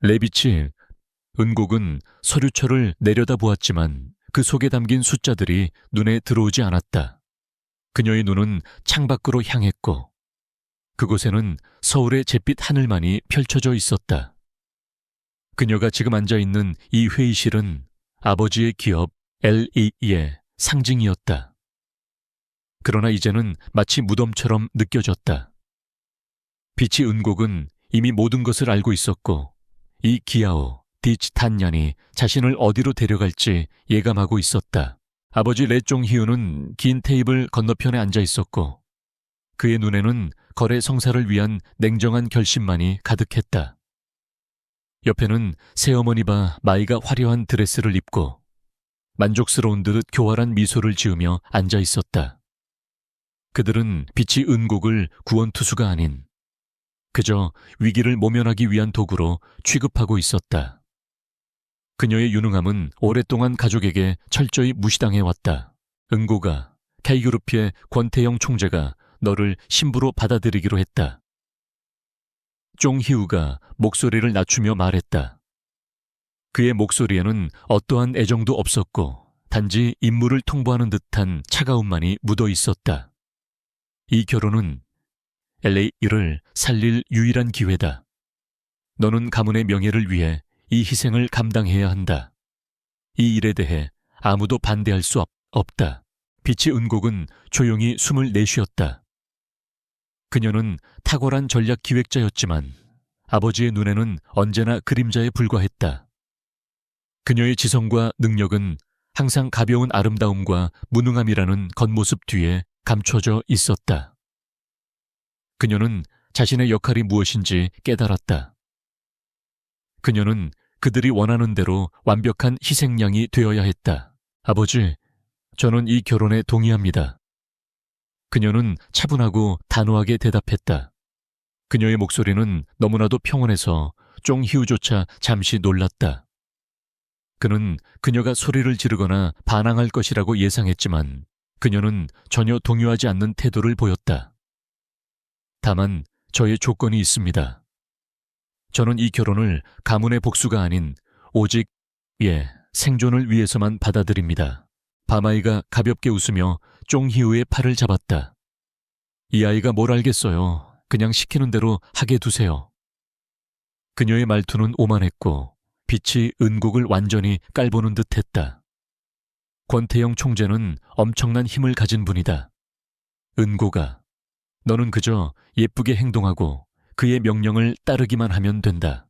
레비치, 은곡은 서류철을 내려다보았지만 그 속에 담긴 숫자들이 눈에 들어오지 않았다. 그녀의 눈은 창밖으로 향했고 그곳에는 서울의 잿빛 하늘만이 펼쳐져 있었다. 그녀가 지금 앉아있는 이 회의실은 아버지의 기업 LE의 상징이었다. 그러나 이제는 마치 무덤처럼 느껴졌다. 빛이 은곡은 이미 모든 것을 알고 있었고 이 기아오, 디치탄년이 자신을 어디로 데려갈지 예감하고 있었다. 아버지 레쫑히우는 긴 테이블 건너편에 앉아 있었고 그의 눈에는 거래 성사를 위한 냉정한 결심만이 가득했다. 옆에는 새어머니바 마이가 화려한 드레스를 입고 만족스러운 듯 교활한 미소를 지으며 앉아 있었다. 그들은 빛이 은곡을 구원투수가 아닌 그저 위기를 모면하기 위한 도구로 취급하고 있었다. 그녀의 유능함은 오랫동안 가족에게 철저히 무시당해왔다. 은고가, K그룹의 권태영 총재가 너를 신부로 받아들이기로 했다. 쫑희우가 목소리를 낮추며 말했다. 그의 목소리에는 어떠한 애정도 없었고 단지 임무를 통보하는 듯한 차가움만이 묻어 있었다. 이 결혼은 LA를 살릴 유일한 기회다. 너는 가문의 명예를 위해 이 희생을 감당해야 한다. 이 일에 대해 아무도 반대할 수 없다. 빛이 은곡은 조용히 숨을 내쉬었다. 그녀는 탁월한 전략 기획자였지만 아버지의 눈에는 언제나 그림자에 불과했다. 그녀의 지성과 능력은 항상 가벼운 아름다움과 무능함이라는 겉모습 뒤에 감춰져 있었다. 그녀는 자신의 역할이 무엇인지 깨달았다. 그녀는 그들이 원하는 대로 완벽한 희생양이 되어야 했다. 아버지, 저는 이 결혼에 동의합니다. 그녀는 차분하고 단호하게 대답했다. 그녀의 목소리는 너무나도 평온해서 쫑희우조차 잠시 놀랐다. 그는 그녀가 소리를 지르거나 반항할 것이라고 예상했지만 그녀는 전혀 동요하지 않는 태도를 보였다. 다만 저의 조건이 있습니다. 저는 이 결혼을 가문의 복수가 아닌 오직 생존을 위해서만 받아들입니다. 바마이가 가볍게 웃으며 쫑희우의 팔을 잡았다. 이 아이가 뭘 알겠어요. 그냥 시키는 대로 하게 두세요. 그녀의 말투는 오만했고 빛이 은곡을 완전히 깔보는 듯했다. 권태영 총재는 엄청난 힘을 가진 분이다. 은곡아, 너는 그저 예쁘게 행동하고 그의 명령을 따르기만 하면 된다.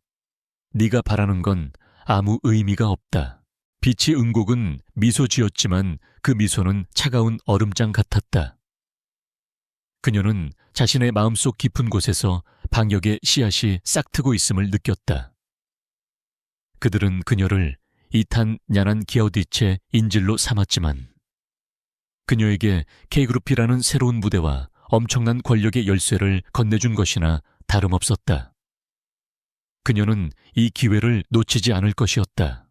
네가 바라는 건 아무 의미가 없다. 빛이 은곡은 미소 지었지만 그 미소는 차가운 얼음장 같았다. 그녀는 자신의 마음속 깊은 곳에서 방역의 씨앗이 싹트고 있음을 느꼈다. 그들은 그녀를 이탄 야난 기어디체 인질로 삼았지만 그녀에게 K그룹이라는 새로운 무대와 엄청난 권력의 열쇠를 건네준 것이나 다름없었다. 그녀는 이 기회를 놓치지 않을 것이었다.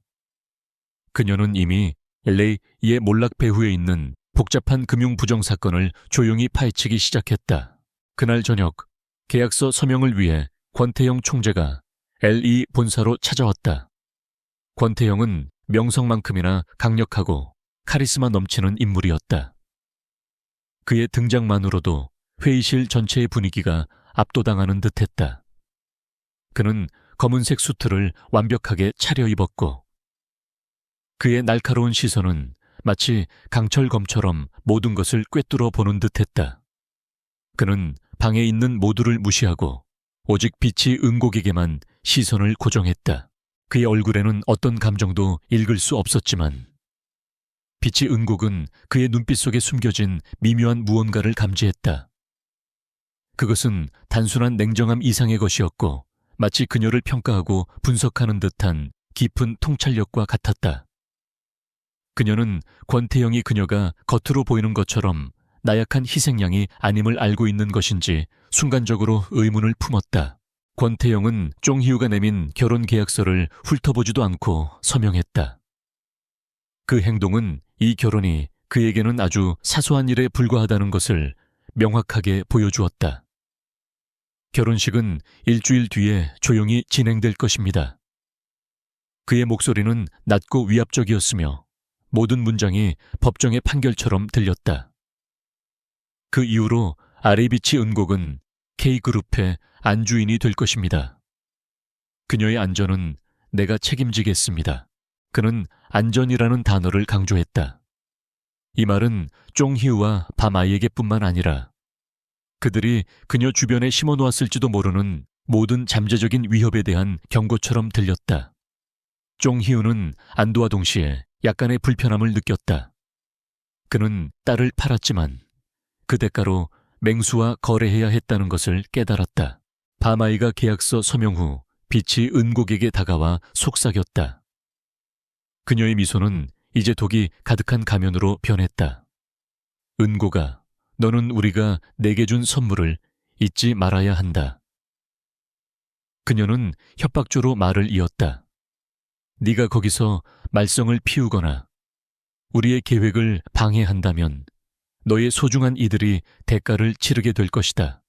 그녀는 이미 LA의 몰락 배후에 있는 복잡한 금융 부정 사건을 조용히 파헤치기 시작했다. 그날 저녁 계약서 서명을 위해 권태영 총재가 LE 본사로 찾아왔다. 권태영은 명성만큼이나 강력하고 카리스마 넘치는 인물이었다. 그의 등장만으로도 회의실 전체의 분위기가 압도당하는 듯했다. 그는 검은색 수트를 완벽하게 차려입었고 그의 날카로운 시선은 마치 강철검처럼 모든 것을 꿰뚫어 보는 듯했다. 그는 방에 있는 모두를 무시하고 오직 빛이 은곡에게만 시선을 고정했다. 그의 얼굴에는 어떤 감정도 읽을 수 없었지만 빛이 은곡은 그의 눈빛 속에 숨겨진 미묘한 무언가를 감지했다. 그것은 단순한 냉정함 이상의 것이었고 마치 그녀를 평가하고 분석하는 듯한 깊은 통찰력과 같았다. 그녀는 권태영이 그녀가 겉으로 보이는 것처럼 나약한 희생양이 아님을 알고 있는 것인지 순간적으로 의문을 품었다. 권태영은 쫑희우가 내민 결혼 계약서를 훑어보지도 않고 서명했다. 그 행동은 이 결혼이 그에게는 아주 사소한 일에 불과하다는 것을 명확하게 보여주었다. 결혼식은 일주일 뒤에 조용히 진행될 것입니다. 그의 목소리는 낮고 위압적이었으며 모든 문장이 법정의 판결처럼 들렸다. 그 이후로 아레비치 은곡은 K그룹의 안주인이 될 것입니다. 그녀의 안전은 내가 책임지겠습니다. 그는 안전이라는 단어를 강조했다. 이 말은 쫑희우와 밤아이에게뿐만 아니라 그들이 그녀 주변에 심어놓았을지도 모르는 모든 잠재적인 위협에 대한 경고처럼 들렸다. 쫑희우는 안도와 동시에 약간의 불편함을 느꼈다. 그는 딸을 팔았지만 그 대가로 맹수와 거래해야 했다는 것을 깨달았다. 밤아이가 계약서 서명 후 빛이 은곡에게 다가와 속삭였다. 그녀의 미소는 이제 독이 가득한 가면으로 변했다. 은곡아, 너는 우리가 내게 준 선물을 잊지 말아야 한다. 그녀는 협박조로 말을 이었다. 네가 거기서 말썽을 피우거나 우리의 계획을 방해한다면 너의 소중한 이들이 대가를 치르게 될 것이다.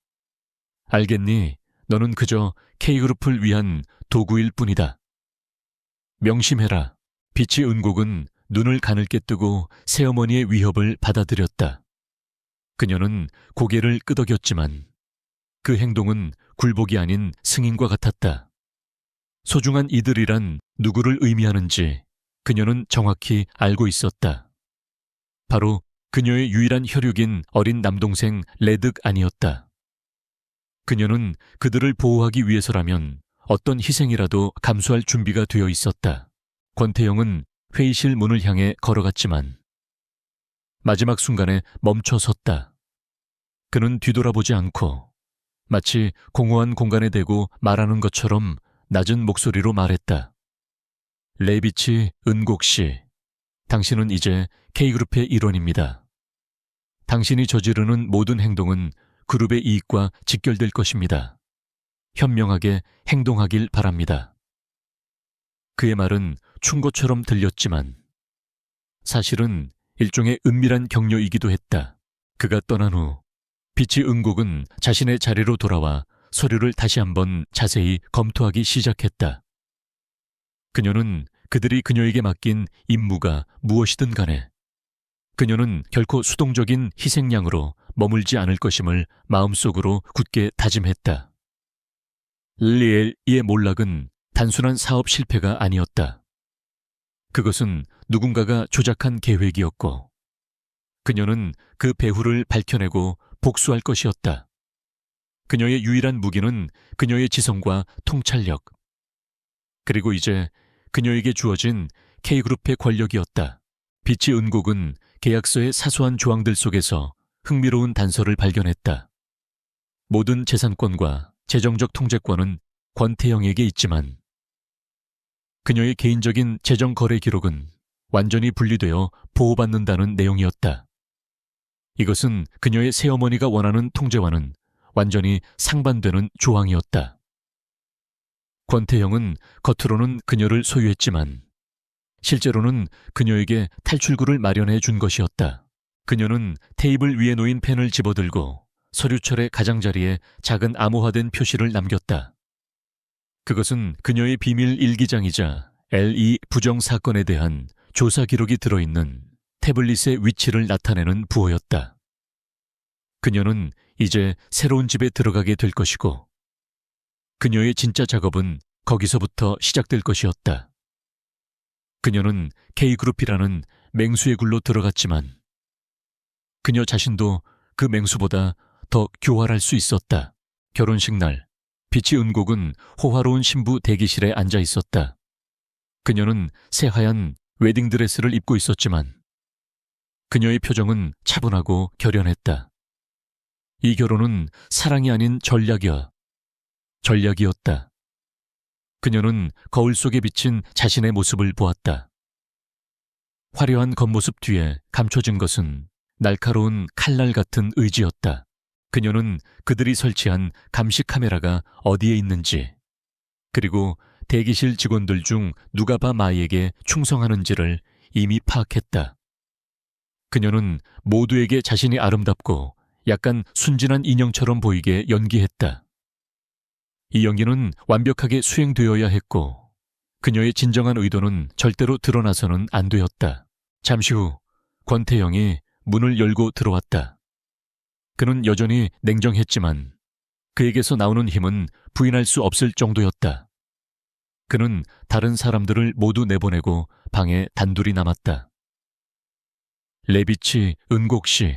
알겠니? 너는 그저 K그룹을 위한 도구일 뿐이다. 명심해라. 빛이 은곡은 눈을 가늘게 뜨고 새어머니의 위협을 받아들였다. 그녀는 고개를 끄덕였지만 그 행동은 굴복이 아닌 승인과 같았다. 소중한 이들이란 누구를 의미하는지 그녀는 정확히 알고 있었다. 바로 그녀의 유일한 혈육인 어린 남동생 레득 아니었다. 그녀는 그들을 보호하기 위해서라면 어떤 희생이라도 감수할 준비가 되어 있었다. 권태영은 회의실 문을 향해 걸어갔지만 마지막 순간에 멈춰 섰다. 그는 뒤돌아보지 않고 마치 공허한 공간에 대고 말하는 것처럼 낮은 목소리로 말했다. 레비치 은곡 씨, 당신은 이제 K그룹의 일원입니다. 당신이 저지르는 모든 행동은 그룹의 이익과 직결될 것입니다. 현명하게 행동하길 바랍니다. 그의 말은 충고처럼 들렸지만 사실은 일종의 은밀한 격려이기도 했다. 그가 떠난 후 빛이 은곡은 자신의 자리로 돌아와 서류를 다시 한번 자세히 검토하기 시작했다. 그녀는 그들이 그녀에게 맡긴 임무가 무엇이든 간에 그녀는 결코 수동적인 희생양으로 머물지 않을 것임을 마음속으로 굳게 다짐했다. 리엘의 몰락은 단순한 사업 실패가 아니었다. 그것은 누군가가 조작한 계획이었고 그녀는 그 배후를 밝혀내고 복수할 것이었다. 그녀의 유일한 무기는 그녀의 지성과 통찰력, 그리고 이제 그녀에게 주어진 K그룹의 권력이었다. 빛이 은곡은 계약서의 사소한 조항들 속에서 흥미로운 단서를 발견했다. 모든 재산권과 재정적 통제권은 권태영에게 있지만 그녀의 개인적인 재정 거래 기록은 완전히 분리되어 보호받는다는 내용이었다. 이것은 그녀의 새어머니가 원하는 통제와는 완전히 상반되는 조항이었다. 권태영은 겉으로는 그녀를 소유했지만 실제로는 그녀에게 탈출구를 마련해 준 것이었다. 그녀는 테이블 위에 놓인 펜을 집어들고 서류철의 가장자리에 작은 암호화된 표시를 남겼다. 그것은 그녀의 비밀 일기장이자 LE 부정 사건에 대한 조사 기록이 들어있는 태블릿의 위치를 나타내는 부호였다. 그녀는 이제 새로운 집에 들어가게 될 것이고 그녀의 진짜 작업은 거기서부터 시작될 것이었다. 그녀는 K그룹이라는 맹수의 굴로 들어갔지만 그녀 자신도 그 맹수보다 더 교활할 수 있었다. 결혼식 날 빛이 은곡은 호화로운 신부 대기실에 앉아 있었다. 그녀는 새하얀 웨딩드레스를 입고 있었지만 그녀의 표정은 차분하고 결연했다. 이 결혼은 사랑이 아닌 전략이었다. 그녀는 거울 속에 비친 자신의 모습을 보았다. 화려한 겉모습 뒤에 감춰진 것은 날카로운 칼날 같은 의지였다. 그녀는 그들이 설치한 감시 카메라가 어디에 있는지, 그리고 대기실 직원들 중 누가 밤아이에게 충성하는지를 이미 파악했다. 그녀는 모두에게 자신이 아름답고 약간 순진한 인형처럼 보이게 연기했다. 이 연기는 완벽하게 수행되어야 했고 그녀의 진정한 의도는 절대로 드러나서는 안 되었다. 잠시 후 권태영이 문을 열고 들어왔다. 그는 여전히 냉정했지만 그에게서 나오는 힘은 부인할 수 없을 정도였다. 그는 다른 사람들을 모두 내보내고 방에 단둘이 남았다. 레비치 은곡 씨,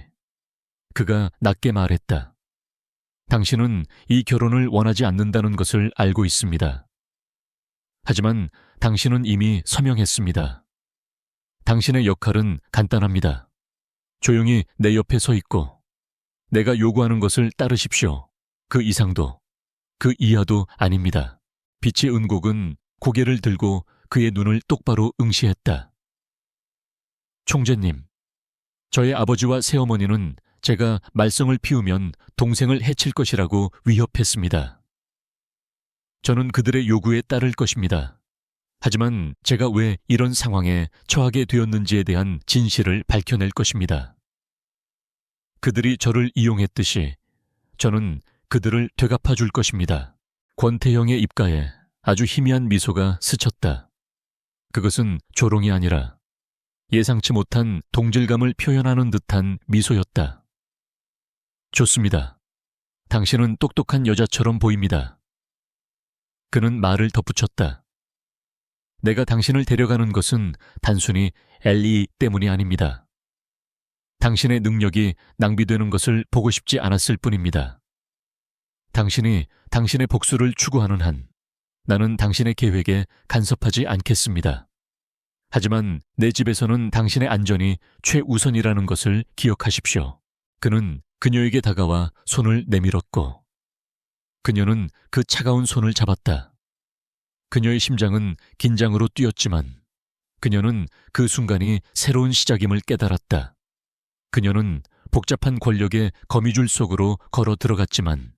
그가 낮게 말했다. 당신은 이 결혼을 원하지 않는다는 것을 알고 있습니다. 하지만 당신은 이미 서명했습니다. 당신의 역할은 간단합니다. 조용히 내 옆에 서 있고 내가 요구하는 것을 따르십시오. 그 이상도, 그 이하도 아닙니다. 빛의 은곡은 고개를 들고 그의 눈을 똑바로 응시했다. 총재님, 저의 아버지와 새어머니는 제가 말썽을 피우면 동생을 해칠 것이라고 위협했습니다. 저는 그들의 요구에 따를 것입니다. 하지만 제가 왜 이런 상황에 처하게 되었는지에 대한 진실을 밝혀낼 것입니다. 그들이 저를 이용했듯이 저는 그들을 되갚아 줄 것입니다. 권태형의 입가에 아주 희미한 미소가 스쳤다. 그것은 조롱이 아니라 예상치 못한 동질감을 표현하는 듯한 미소였다. 좋습니다. 당신은 똑똑한 여자처럼 보입니다. 그는 말을 덧붙였다. 내가 당신을 데려가는 것은 단순히 엘리 때문이 아닙니다. 당신의 능력이 낭비되는 것을 보고 싶지 않았을 뿐입니다. 당신이 당신의 복수를 추구하는 한 나는 당신의 계획에 간섭하지 않겠습니다. 하지만 내 집에서는 당신의 안전이 최우선이라는 것을 기억하십시오. 그는 그녀에게 다가와 손을 내밀었고 그녀는 그 차가운 손을 잡았다. 그녀의 심장은 긴장으로 뛰었지만 그녀는 그 순간이 새로운 시작임을 깨달았다. 그녀는 복잡한 권력의 거미줄 속으로 걸어 들어갔지만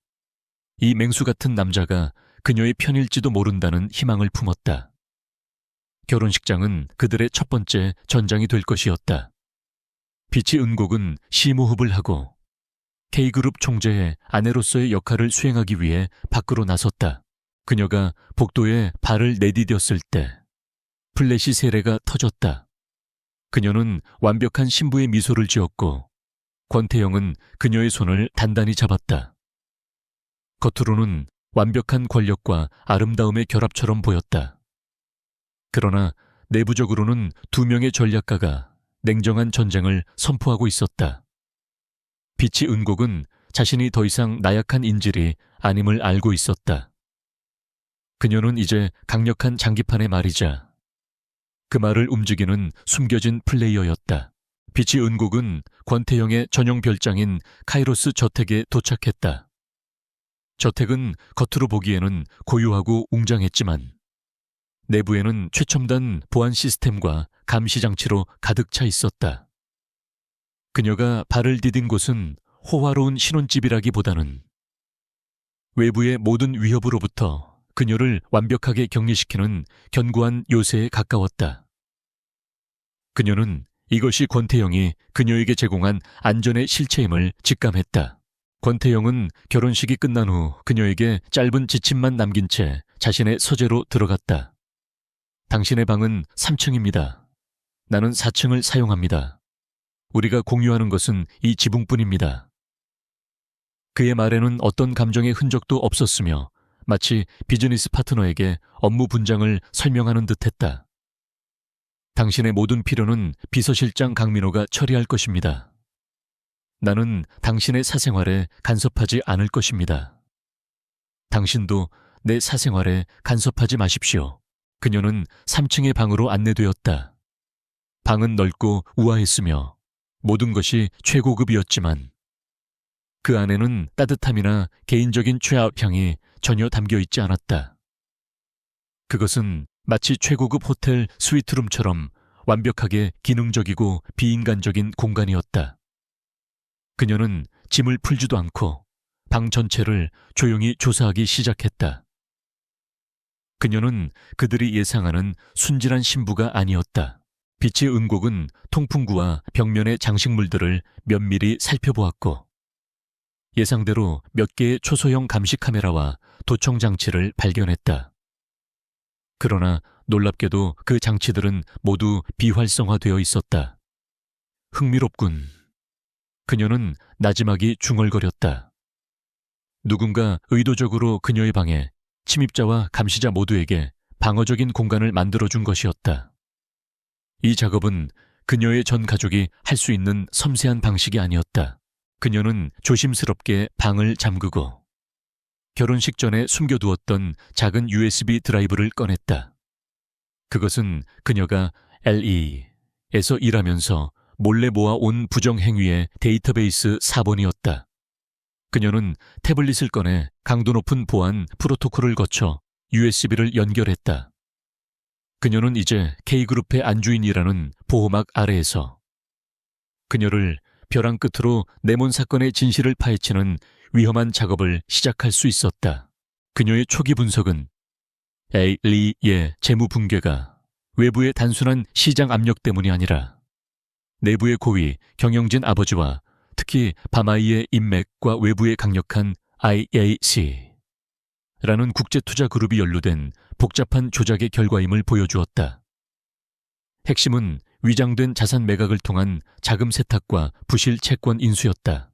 이 맹수 같은 남자가 그녀의 편일지도 모른다는 희망을 품었다. 결혼식장은 그들의 첫 번째 전장이 될 것이었다. 빛의 은곡은 심호흡을 하고 K그룹 총재의 아내로서의 역할을 수행하기 위해 밖으로 나섰다. 그녀가 복도에 발을 내디뎠을 때 플래시 세례가 터졌다. 그녀는 완벽한 신부의 미소를 지었고 권태영은 그녀의 손을 단단히 잡았다. 겉으로는 완벽한 권력과 아름다움의 결합처럼 보였다. 그러나 내부적으로는 두 명의 전략가가 냉정한 전쟁을 선포하고 있었다. 빛의 은곡은 자신이 더 이상 나약한 인질이 아님을 알고 있었다. 그녀는 이제 강력한 장기판의 말이자 그 말을 움직이는 숨겨진 플레이어였다. 빛의 은곡은 권태영의 전용 별장인 카이로스 저택에 도착했다. 저택은 겉으로 보기에는 고요하고 웅장했지만 내부에는 최첨단 보안 시스템과 감시 장치로 가득 차 있었다. 그녀가 발을 디딘 곳은 호화로운 신혼집이라기보다는 외부의 모든 위협으로부터 그녀를 완벽하게 격리시키는 견고한 요새에 가까웠다. 그녀는 이것이 권태영이 그녀에게 제공한 안전의 실체임을 직감했다. 권태영은 결혼식이 끝난 후 그녀에게 짧은 지침만 남긴 채 자신의 서재로 들어갔다. 당신의 방은 3층입니다. 나는 4층을 사용합니다. 우리가 공유하는 것은 이 지붕뿐입니다. 그의 말에는 어떤 감정의 흔적도 없었으며 마치 비즈니스 파트너에게 업무 분장을 설명하는 듯했다. 당신의 모든 필요는 비서실장 강민호가 처리할 것입니다. 나는 당신의 사생활에 간섭하지 않을 것입니다. 당신도 내 사생활에 간섭하지 마십시오. 그녀는 3층의 방으로 안내되었다. 방은 넓고 우아했으며 모든 것이 최고급이었지만 그 안에는 따뜻함이나 개인적인 최악향이 전혀 담겨 있지 않았다. 그것은 마치 최고급 호텔 스위트룸처럼 완벽하게 기능적이고 비인간적인 공간이었다. 그녀는 짐을 풀지도 않고 방 전체를 조용히 조사하기 시작했다. 그녀는 그들이 예상하는 순진한 신부가 아니었다. 빛의 은곡은 통풍구와 벽면의 장식물들을 면밀히 살펴보았고 예상대로 몇 개의 초소형 감시 카메라와 도청 장치를 발견했다. 그러나 놀랍게도 그 장치들은 모두 비활성화되어 있었다. 흥미롭군. 그녀는 나지막이 중얼거렸다. 누군가 의도적으로 그녀의 방에 침입자와 감시자 모두에게 방어적인 공간을 만들어준 것이었다. 이 작업은 그녀의 전 가족이 할 수 있는 섬세한 방식이 아니었다. 그녀는 조심스럽게 방을 잠그고 결혼식 전에 숨겨두었던 작은 USB 드라이브를 꺼냈다. 그것은 그녀가 LE에서 일하면서 몰래 모아온 부정행위의 데이터베이스 사본이었다. 그녀는 태블릿을 꺼내 강도 높은 보안 프로토콜을 거쳐 USB를 연결했다. 그녀는 이제 K그룹의 안주인이라는 보호막 아래에서 그녀를 벼랑 끝으로 네몬 사건의 진실을 파헤치는 위험한 작업을 시작할 수 있었다. 그녀의 초기 분석은 리의 재무 붕괴가 외부의 단순한 시장 압력 때문이 아니라 내부의 고위, 경영진 아버지와 특히 바마이의 인맥과 외부의 강력한 IAC라는 국제투자 그룹이 연루된 복잡한 조작의 결과임을 보여주었다. 핵심은 위장된 자산 매각을 통한 자금 세탁과 부실 채권 인수였다.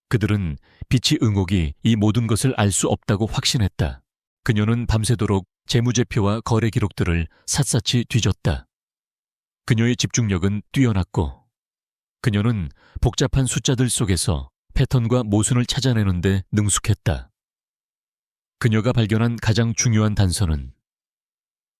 그들은 비치 응옥이 이 모든 것을 알 수 없다고 확신했다. 그녀는 밤새도록 재무제표와 거래 기록들을 샅샅이 뒤졌다. 그녀의 집중력은 뛰어났고 그녀는 복잡한 숫자들 속에서 패턴과 모순을 찾아내는데 능숙했다. 그녀가 발견한 가장 중요한 단서는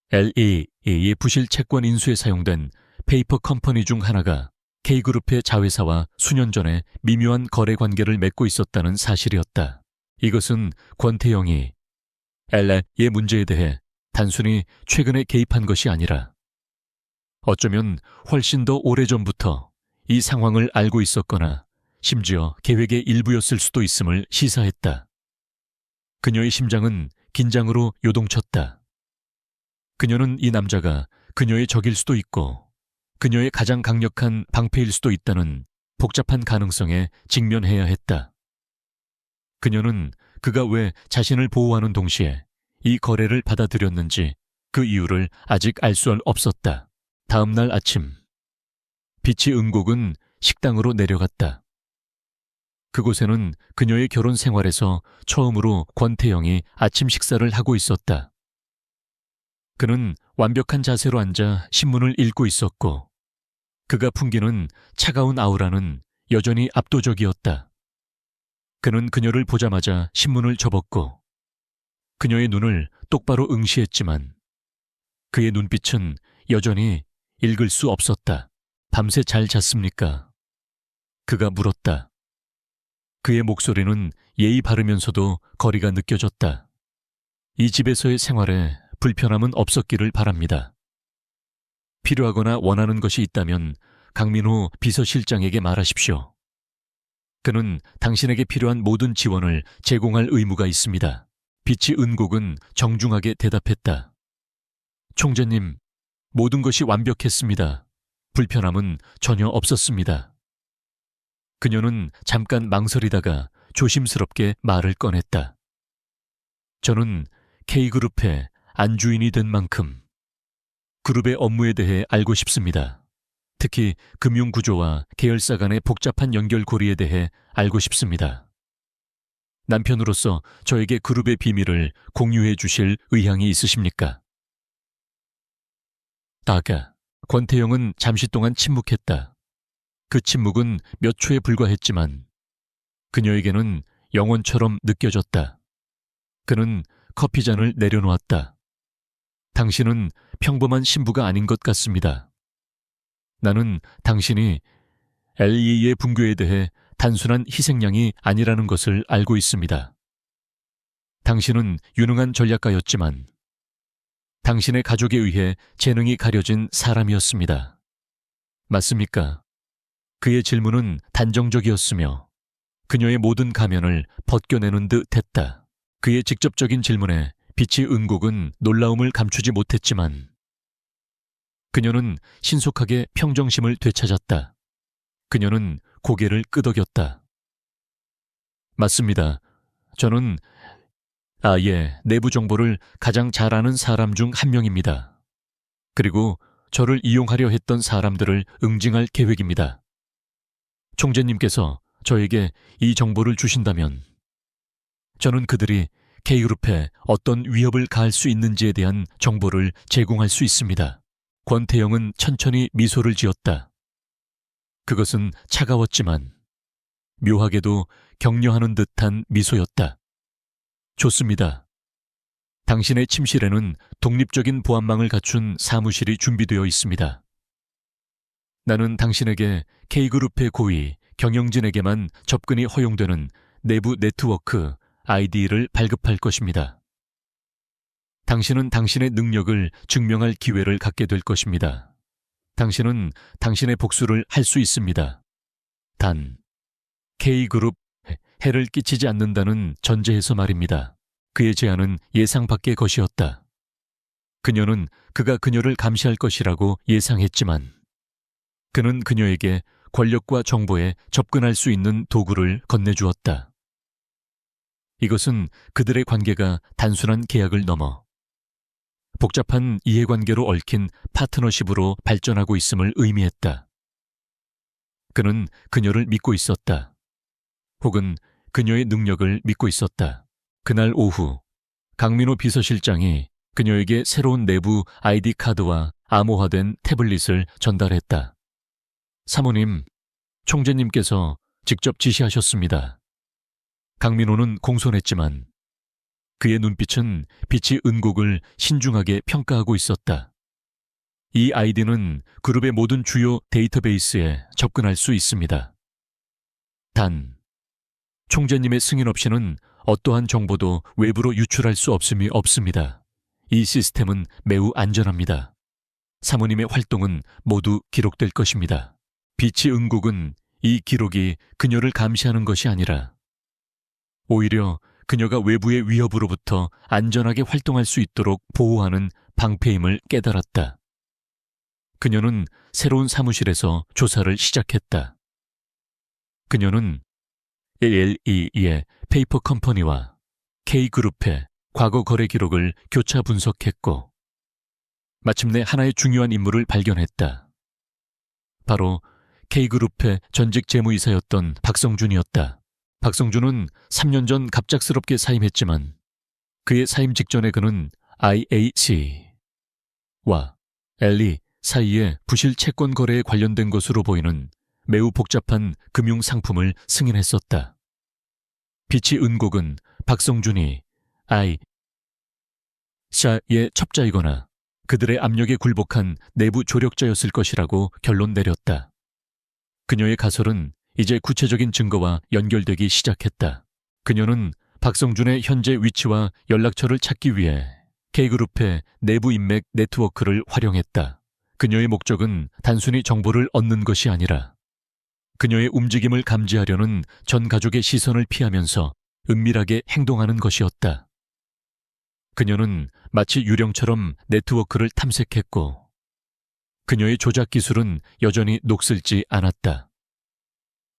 LE의 부실 채권 인수에 사용된 페이퍼 컴퍼니 중 하나가 K그룹의 자회사와 수년 전에 미묘한 거래 관계를 맺고 있었다는 사실이었다. 이것은 권태영이 LE의 문제에 대해 단순히 최근에 개입한 것이 아니라 어쩌면 훨씬 더 오래전부터 이 상황을 알고 있었거나 심지어 계획의 일부였을 수도 있음을 시사했다. 그녀의 심장은 긴장으로 요동쳤다. 그녀는 이 남자가 그녀의 적일 수도 있고 그녀의 가장 강력한 방패일 수도 있다는 복잡한 가능성에 직면해야 했다. 그녀는 그가 왜 자신을 보호하는 동시에 이 거래를 받아들였는지 그 이유를 아직 알 수 없었다. 다음 날 아침, 비치 응곡은 식당으로 내려갔다. 그곳에는 그녀의 결혼 생활에서 처음으로 권태영이 아침 식사를 하고 있었다. 그는 완벽한 자세로 앉아 신문을 읽고 있었고 그가 풍기는 차가운 아우라는 여전히 압도적이었다. 그는 그녀를 보자마자 신문을 접었고 그녀의 눈을 똑바로 응시했지만 그의 눈빛은 여전히 읽을 수 없었다. 밤새 잘 잤습니까? 그가 물었다. 그의 목소리는 예의 바르면서도 거리가 느껴졌다. 이 집에서의 생활에 불편함은 없었기를 바랍니다. 필요하거나 원하는 것이 있다면 강민호 비서실장에게 말하십시오. 그는 당신에게 필요한 모든 지원을 제공할 의무가 있습니다. 비치 은곡은 정중하게 대답했다. 총재님, 모든 것이 완벽했습니다. 불편함은 전혀 없었습니다. 그녀는 잠깐 망설이다가 조심스럽게 말을 꺼냈다. 저는 K그룹의 안주인이 된 만큼 그룹의 업무에 대해 알고 싶습니다. 특히 금융구조와 계열사 간의 복잡한 연결고리에 대해 알고 싶습니다. 남편으로서 저에게 그룹의 비밀을 공유해 주실 의향이 있으십니까? 권태영은 잠시 동안 침묵했다. 그 침묵은 몇 초에 불과했지만 그녀에게는 영혼처럼 느껴졌다. 그는 커피잔을 내려놓았다. 당신은 평범한 신부가 아닌 것 같습니다. 나는 당신이 LE의 붕괴에 대해 단순한 희생양이 아니라는 것을 알고 있습니다. 당신은 유능한 전략가였지만 당신의 가족에 의해 재능이 가려진 사람이었습니다. 맞습니까? 그의 질문은 단정적이었으며 그녀의 모든 가면을 벗겨내는 듯 했다. 그의 직접적인 질문에 비치 은곡은 놀라움을 감추지 못했지만 그녀는 신속하게 평정심을 되찾았다. 그녀는 고개를 끄덕였다. 맞습니다. 저는 아예 내부 정보를 가장 잘 아는 사람 중 한 명입니다. 그리고 저를 이용하려 했던 사람들을 응징할 계획입니다. 총재님께서 저에게 이 정보를 주신다면 저는 그들이 K그룹에 어떤 위협을 가할 수 있는지에 대한 정보를 제공할 수 있습니다. 권태영은 천천히 미소를 지었다. 그것은 차가웠지만 묘하게도 격려하는 듯한 미소였다. 좋습니다. 당신의 침실에는 독립적인 보안망을 갖춘 사무실이 준비되어 있습니다. 나는 당신에게 K그룹의 고위, 경영진에게만 접근이 허용되는 내부 네트워크 ID를 발급할 것입니다. 당신은 당신의 능력을 증명할 기회를 갖게 될 것입니다. 당신은 당신의 복수를 할 수 있습니다. 단, K그룹 해를 끼치지 않는다는 전제에서 말입니다. 그의 제안은 예상 밖의 것이었다. 그녀는 그가 그녀를 감시할 것이라고 예상했지만 그는 그녀에게 권력과 정보에 접근할 수 있는 도구를 건네주었다. 이것은 그들의 관계가 단순한 계약을 넘어 복잡한 이해관계로 얽힌 파트너십으로 발전하고 있음을 의미했다. 그는 그녀를 믿고 있었다. 혹은 그녀의 능력을 믿고 있었다. 그날 오후 강민호 비서실장이 그녀에게 새로운 내부 ID 카드와 암호화된 태블릿을 전달했다. 사모님, 총재님께서 직접 지시하셨습니다. 강민호는 공손했지만 그의 눈빛은 빛이 은곡을 신중하게 평가하고 있었다. 이 아이디는 그룹의 모든 주요 데이터베이스에 접근할 수 있습니다. 단, 총재님의 승인 없이는 어떠한 정보도 외부로 유출할 수 없음이 없습니다. 이 시스템은 매우 안전합니다. 사모님의 활동은 모두 기록될 것입니다. 빛이 은곡은 이 기록이 그녀를 감시하는 것이 아니라 오히려 그녀가 외부의 위협으로부터 안전하게 활동할 수 있도록 보호하는 방패임을 깨달았다. 그녀는 새로운 사무실에서 조사를 시작했다. 그녀는 ALE의 페이퍼 컴퍼니와 K그룹의 과거 거래 기록을 교차 분석했고 마침내 하나의 중요한 인물을 발견했다. 바로 K그룹의 전직 재무이사였던 박성준이었다. 박성준은 3년 전 갑작스럽게 사임했지만 그의 사임 직전에 그는 IAC와 엘리 사이의 부실 채권 거래에 관련된 것으로 보이는 매우 복잡한 금융 상품을 승인했었다. 빛이 은곡은 박성준이 IC의 첩자이거나 그들의 압력에 굴복한 내부 조력자였을 것이라고 결론 내렸다. 그녀의 가설은 이제 구체적인 증거와 연결되기 시작했다. 그녀는 박성준의 현재 위치와 연락처를 찾기 위해 K그룹의 내부 인맥 네트워크를 활용했다. 그녀의 목적은 단순히 정보를 얻는 것이 아니라 그녀의 움직임을 감지하려는 전 가족의 시선을 피하면서 은밀하게 행동하는 것이었다. 그녀는 마치 유령처럼 네트워크를 탐색했고 그녀의 조작 기술은 여전히 녹슬지 않았다.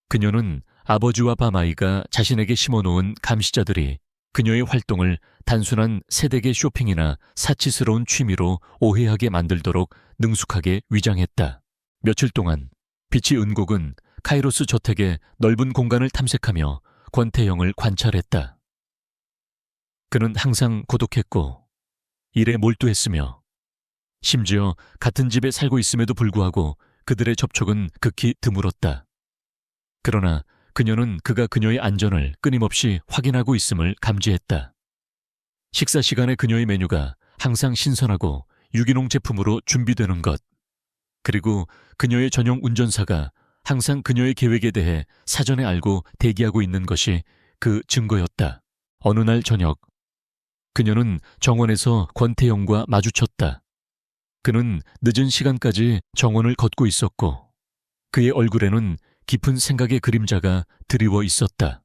그녀는 아버지와 밤아이가 자신에게 심어놓은 감시자들이 그녀의 활동을 단순한 새댁의 쇼핑이나 사치스러운 취미로 오해하게 만들도록 능숙하게 위장했다. 며칠 동안 빛이 은곡은 카이로스 저택의 넓은 공간을 탐색하며 권태영을 관찰했다. 그는 항상 고독했고 일에 몰두했으며 심지어 같은 집에 살고 있음에도 불구하고 그들의 접촉은 극히 드물었다. 그러나 그녀는 그가 그녀의 안전을 끊임없이 확인하고 있음을 감지했다. 식사 시간에 그녀의 메뉴가 항상 신선하고 유기농 제품으로 준비되는 것, 그리고 그녀의 전용 운전사가 항상 그녀의 계획에 대해 사전에 알고 대기하고 있는 것이 그 증거였다. 어느 날 저녁, 그녀는 정원에서 권태영과 마주쳤다. 그는 늦은 시간까지 정원을 걷고 있었고 그의 얼굴에는 깊은 생각의 그림자가 드리워 있었다.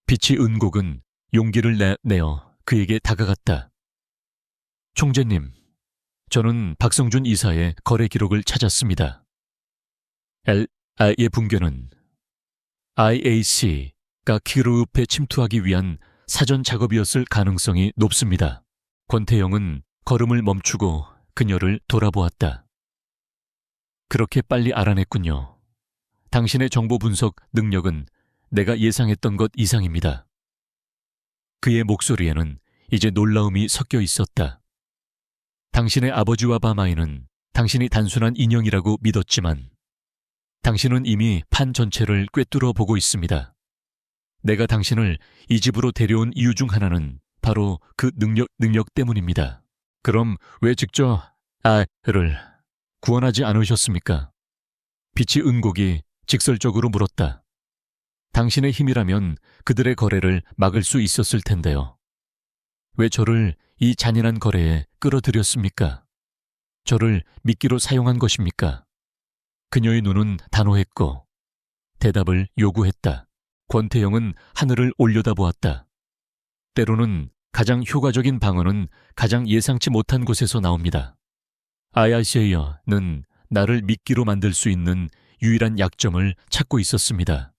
빛이 은곡은 용기를 내어 그에게 다가갔다. 총재님, 저는 박성준 이사의 거래 기록을 찾았습니다. LI의 붕괴는 IAC가 K그룹에 침투하기 위한 사전 작업이었을 가능성이 높습니다. 권태영은 걸음을 멈추고 그녀를 돌아보았다. 그렇게 빨리 알아냈군요. 당신의 정보 분석 능력은 내가 예상했던 것 이상입니다. 그의 목소리에는 이제 놀라움이 섞여 있었다. 당신의 아버지와 바마이는 당신이 단순한 인형이라고 믿었지만 당신은 이미 판 전체를 꿰뚫어 보고 있습니다. 내가 당신을 이 집으로 데려온 이유 중 하나는 바로 그 능력 때문입니다. 그럼 왜 직접 아이를 구원하지 않으셨습니까? 빛이 은곡이 직설적으로 물었다. 당신의 힘이라면 그들의 거래를 막을 수 있었을 텐데요. 왜 저를 이 잔인한 거래에 끌어들였습니까? 저를 미끼로 사용한 것입니까? 그녀의 눈은 단호했고 대답을 요구했다. 권태영은 하늘을 올려다보았다. 때로는 가장 효과적인 방어는 가장 예상치 못한 곳에서 나옵니다. 아야시에어는 나를 미끼로 만들 수 있는 유일한 약점을 찾고 있었습니다.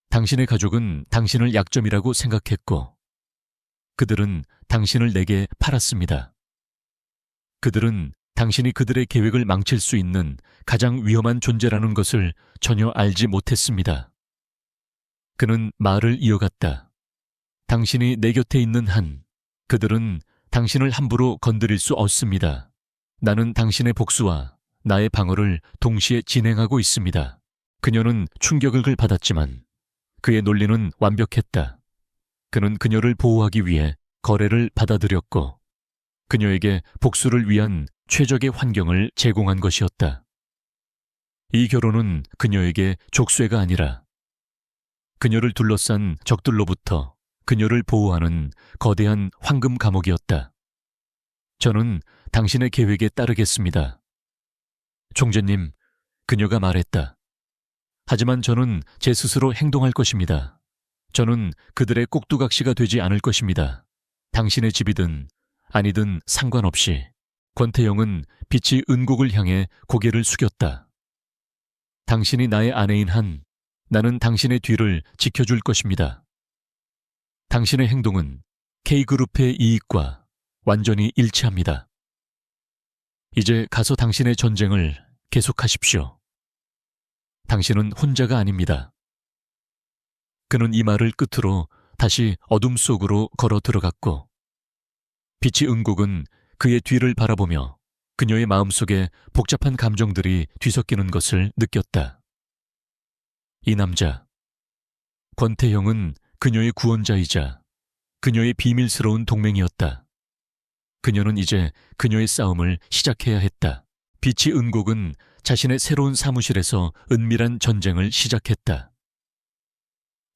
당신의 가족은 당신을 약점이라고 생각했고 그들은 당신을 내게 팔았습니다. 그들은 당신이 그들의 계획을 망칠 수 있는 가장 위험한 존재라는 것을 전혀 알지 못했습니다. 그는 말을 이어갔다. 당신이 내 곁에 있는 한 그들은 당신을 함부로 건드릴 수 없습니다. 나는 당신의 복수와 나의 방어를 동시에 진행하고 있습니다. 그녀는 충격을 받았지만 그의 논리는 완벽했다. 그는 그녀를 보호하기 위해 거래를 받아들였고 그녀에게 복수를 위한 최적의 환경을 제공한 것이었다. 이 결혼은 그녀에게 족쇄가 아니라 그녀를 둘러싼 적들로부터 그녀를 보호하는 거대한 황금 감옥이었다. 저는 당신의 계획에 따르겠습니다. 총재님, 그녀가 말했다. 하지만 저는 제 스스로 행동할 것입니다. 저는 그들의 꼭두각시가 되지 않을 것입니다. 당신의 집이든 아니든 상관없이. 권태영은 빛이 은곡을 향해 고개를 숙였다. 당신이 나의 아내인 한 나는 당신의 뒤를 지켜줄 것입니다. 당신의 행동은 K그룹의 이익과 완전히 일치합니다. 이제 가서 당신의 전쟁을 계속하십시오. 당신은 혼자가 아닙니다. 그는 이 말을 끝으로 다시 어둠 속으로 걸어 들어갔고 빛이 은곡은 그의 뒤를 바라보며 그녀의 마음속에 복잡한 감정들이 뒤섞이는 것을 느꼈다. 이 남자, 권태형은 그녀의 구원자이자 그녀의 비밀스러운 동맹이었다. 그녀는 이제 그녀의 싸움을 시작해야 했다. 빛이 은곡은 자신의 새로운 사무실에서 은밀한 전쟁을 시작했다.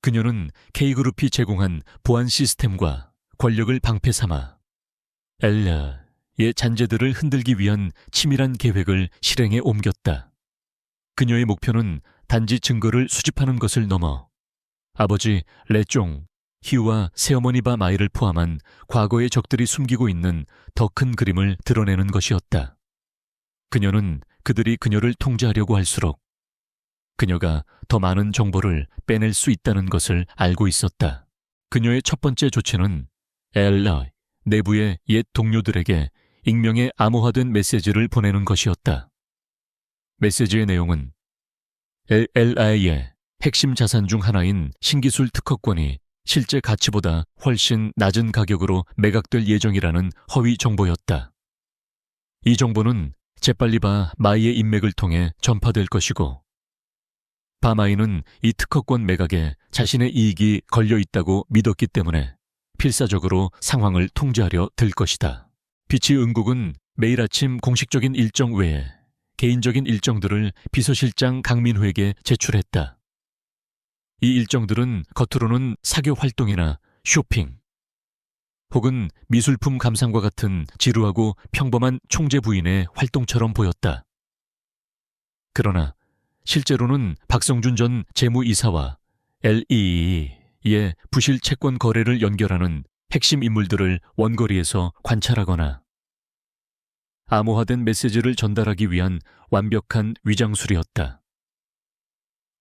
그녀는 K그룹이 제공한 보안 시스템과 권력을 방패 삼아 엘라의 잔재들을 흔들기 위한 치밀한 계획을 실행에 옮겼다. 그녀의 목표는 단지 증거를 수집하는 것을 넘어 아버지 레쫑, 희우와 새어머니 바마이를 포함한 과거의 적들이 숨기고 있는 더 큰 그림을 드러내는 것이었다. 그녀는 그들이 그녀를 통제하려고 할수록 그녀가 더 많은 정보를 빼낼 수 있다는 것을 알고 있었다. 그녀의 첫 번째 조치는 엘라 내부의 옛 동료들에게 익명의 암호화된 메시지를 보내는 것이었다. 메시지의 내용은 LI의 핵심 자산 중 하나인 신기술 특허권이 실제 가치보다 훨씬 낮은 가격으로 매각될 예정이라는 허위 정보였다. 이 정보는 재빨리 바마이의 인맥을 통해 전파될 것이고 바마이는 이 특허권 매각에 자신의 이익이 걸려 있다고 믿었기 때문에 필사적으로 상황을 통제하려 들 것이다. 빛이 은국은 매일 아침 공식적인 일정 외에 개인적인 일정들을 비서실장 강민호에게 제출했다. 이 일정들은 겉으로는 사교 활동이나 쇼핑, 혹은 미술품 감상과 같은 지루하고 평범한 총재 부인의 활동처럼 보였다. 그러나 실제로는 박성준 전 재무이사와 LEE의 부실 채권 거래를 연결하는 핵심 인물들을 원거리에서 관찰하거나 암호화된 메시지를 전달하기 위한 완벽한 위장술이었다.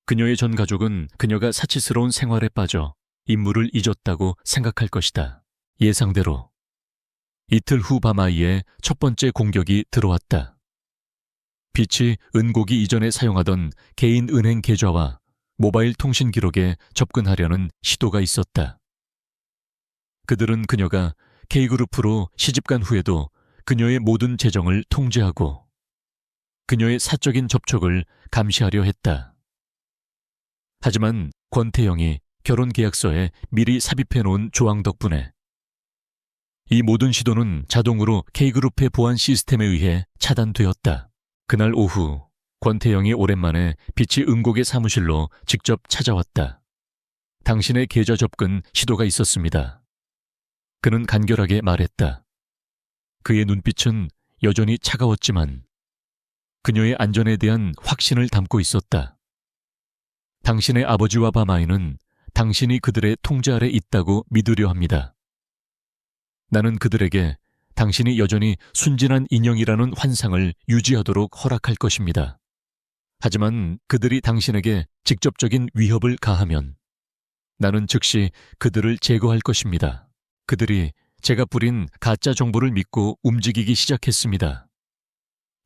그녀의 전 가족은 그녀가 사치스러운 생활에 빠져 임무를 잊었다고 생각할 것이다. 예상대로 이틀 후 밤아이의 첫 번째 공격이 들어왔다. 빛이 은곡이 이전에 사용하던 개인 은행 계좌와 모바일 통신 기록에 접근하려는 시도가 있었다. 그들은 그녀가 K그룹으로 시집간 후에도 그녀의 모든 재정을 통제하고 그녀의 사적인 접촉을 감시하려 했다. 하지만 권태영이 결혼 계약서에 미리 삽입해 놓은 조항 덕분에 이 모든 시도는 자동으로 K그룹의 보안 시스템에 의해 차단되었다. 그날 오후 권태영이 오랜만에 빛이 은곡의 사무실로 직접 찾아왔다. 당신의 계좌 접근 시도가 있었습니다. 그는 간결하게 말했다. 그의 눈빛은 여전히 차가웠지만 그녀의 안전에 대한 확신을 담고 있었다. 당신의 아버지와 밤아이는 당신이 그들의 통제 아래 있다고 믿으려 합니다. 나는 그들에게 당신이 여전히 순진한 인형이라는 환상을 유지하도록 허락할 것입니다. 하지만 그들이 당신에게 직접적인 위협을 가하면 나는 즉시 그들을 제거할 것입니다. 그들이 제가 뿌린 가짜 정보를 믿고 움직이기 시작했습니다.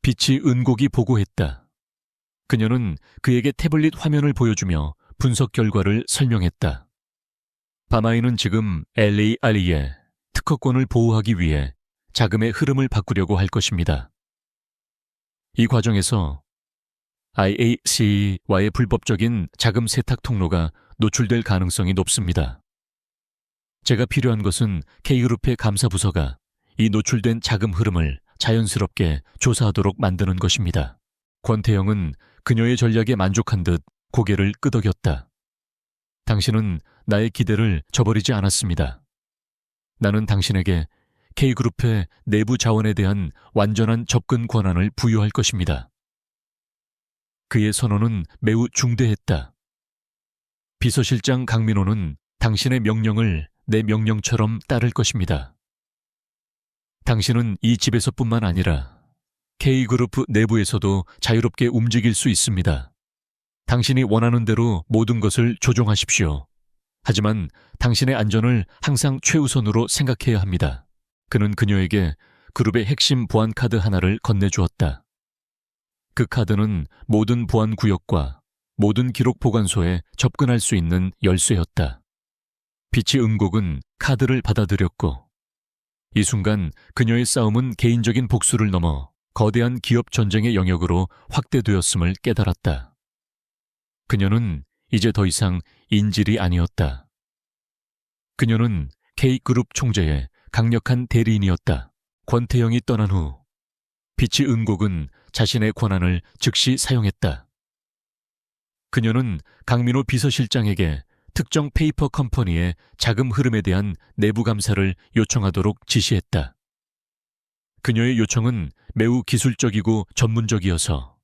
빛이 은곡이 보고했다. 그녀는 그에게 태블릿 화면을 보여주며 분석 결과를 설명했다. 밤아이는 지금 LARE의 특허권을 보호하기 위해 자금의 흐름을 바꾸려고 할 것입니다. 이 과정에서 IAC와의 불법적인 자금 세탁 통로가 노출될 가능성이 높습니다. 제가 필요한 것은 K그룹의 감사부서가 이 노출된 자금 흐름을 자연스럽게 조사하도록 만드는 것입니다. 권태영은 그녀의 전략에 만족한 듯 고개를 끄덕였다. 당신은 나의 기대를 저버리지 않았습니다. 나는 당신에게 K그룹의 내부 자원에 대한 완전한 접근 권한을 부여할 것입니다. 그의 선언은 매우 중대했다. 비서실장 강민호는 당신의 명령을 내 명령처럼 따를 것입니다. 당신은 이 집에서뿐만 아니라 K그룹 내부에서도 자유롭게 움직일 수 있습니다. 당신이 원하는 대로 모든 것을 조종하십시오. 하지만 당신의 안전을 항상 최우선으로 생각해야 합니다. 그는 그녀에게 그룹의 핵심 보안 카드 하나를 건네주었다. 그 카드는 모든 보안 구역과 모든 기록 보관소에 접근할 수 있는 열쇠였다. 빛이 은곡은 카드를 받아들였고 이 순간 그녀의 싸움은 개인적인 복수를 넘어 거대한 기업 전쟁의 영역으로 확대되었음을 깨달았다. 그녀는 이제 더 이상 인질이 아니었다. 그녀는 K그룹 총재의 강력한 대리인이었다. 권태영이 떠난 후 빛이 은곡은 자신의 권한을 즉시 사용했다. 그녀는 강민호 비서실장에게 특정 페이퍼 컴퍼니의 자금 흐름에 대한 내부 감사를 요청하도록 지시했다. 그녀의 요청은 매우 기술적이고 전문적이어서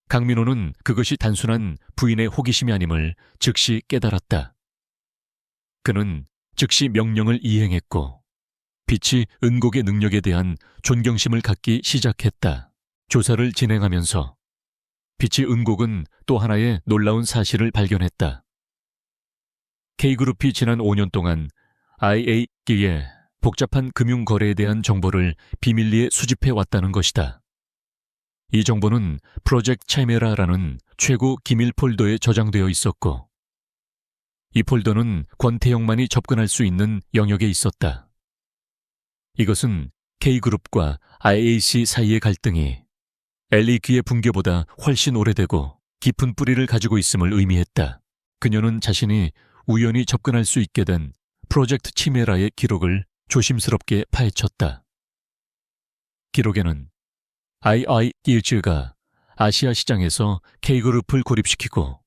강민호는 그것이 단순한 부인의 호기심이 아님을 즉시 깨달았다. 그는 즉시 명령을 이행했고 빛이 은곡의 능력에 대한 존경심을 갖기 시작했다. 조사를 진행하면서 빛이 은곡은 또 하나의 놀라운 사실을 발견했다. K그룹이 지난 5년 동안 IAE의 복잡한 금융 거래에 대한 정보를 비밀리에 수집해 왔다는 것이다. 이 정보는 프로젝트 차이메라라는 최고 기밀 폴더에 저장되어 있었고 이 폴더는 권태영만이 접근할 수 있는 영역에 있었다. 이것은 K그룹과 IAC 사이의 갈등이 LEQ의 붕괴보다 훨씬 오래되고 깊은 뿌리를 가지고 있음을 의미했다. 그녀는 자신이 우연히 접근할 수 있게 된 프로젝트 치메라의 기록을 조심스럽게 파헤쳤다. 기록에는 IIEG가 아시아 시장에서 K그룹을 고립시키고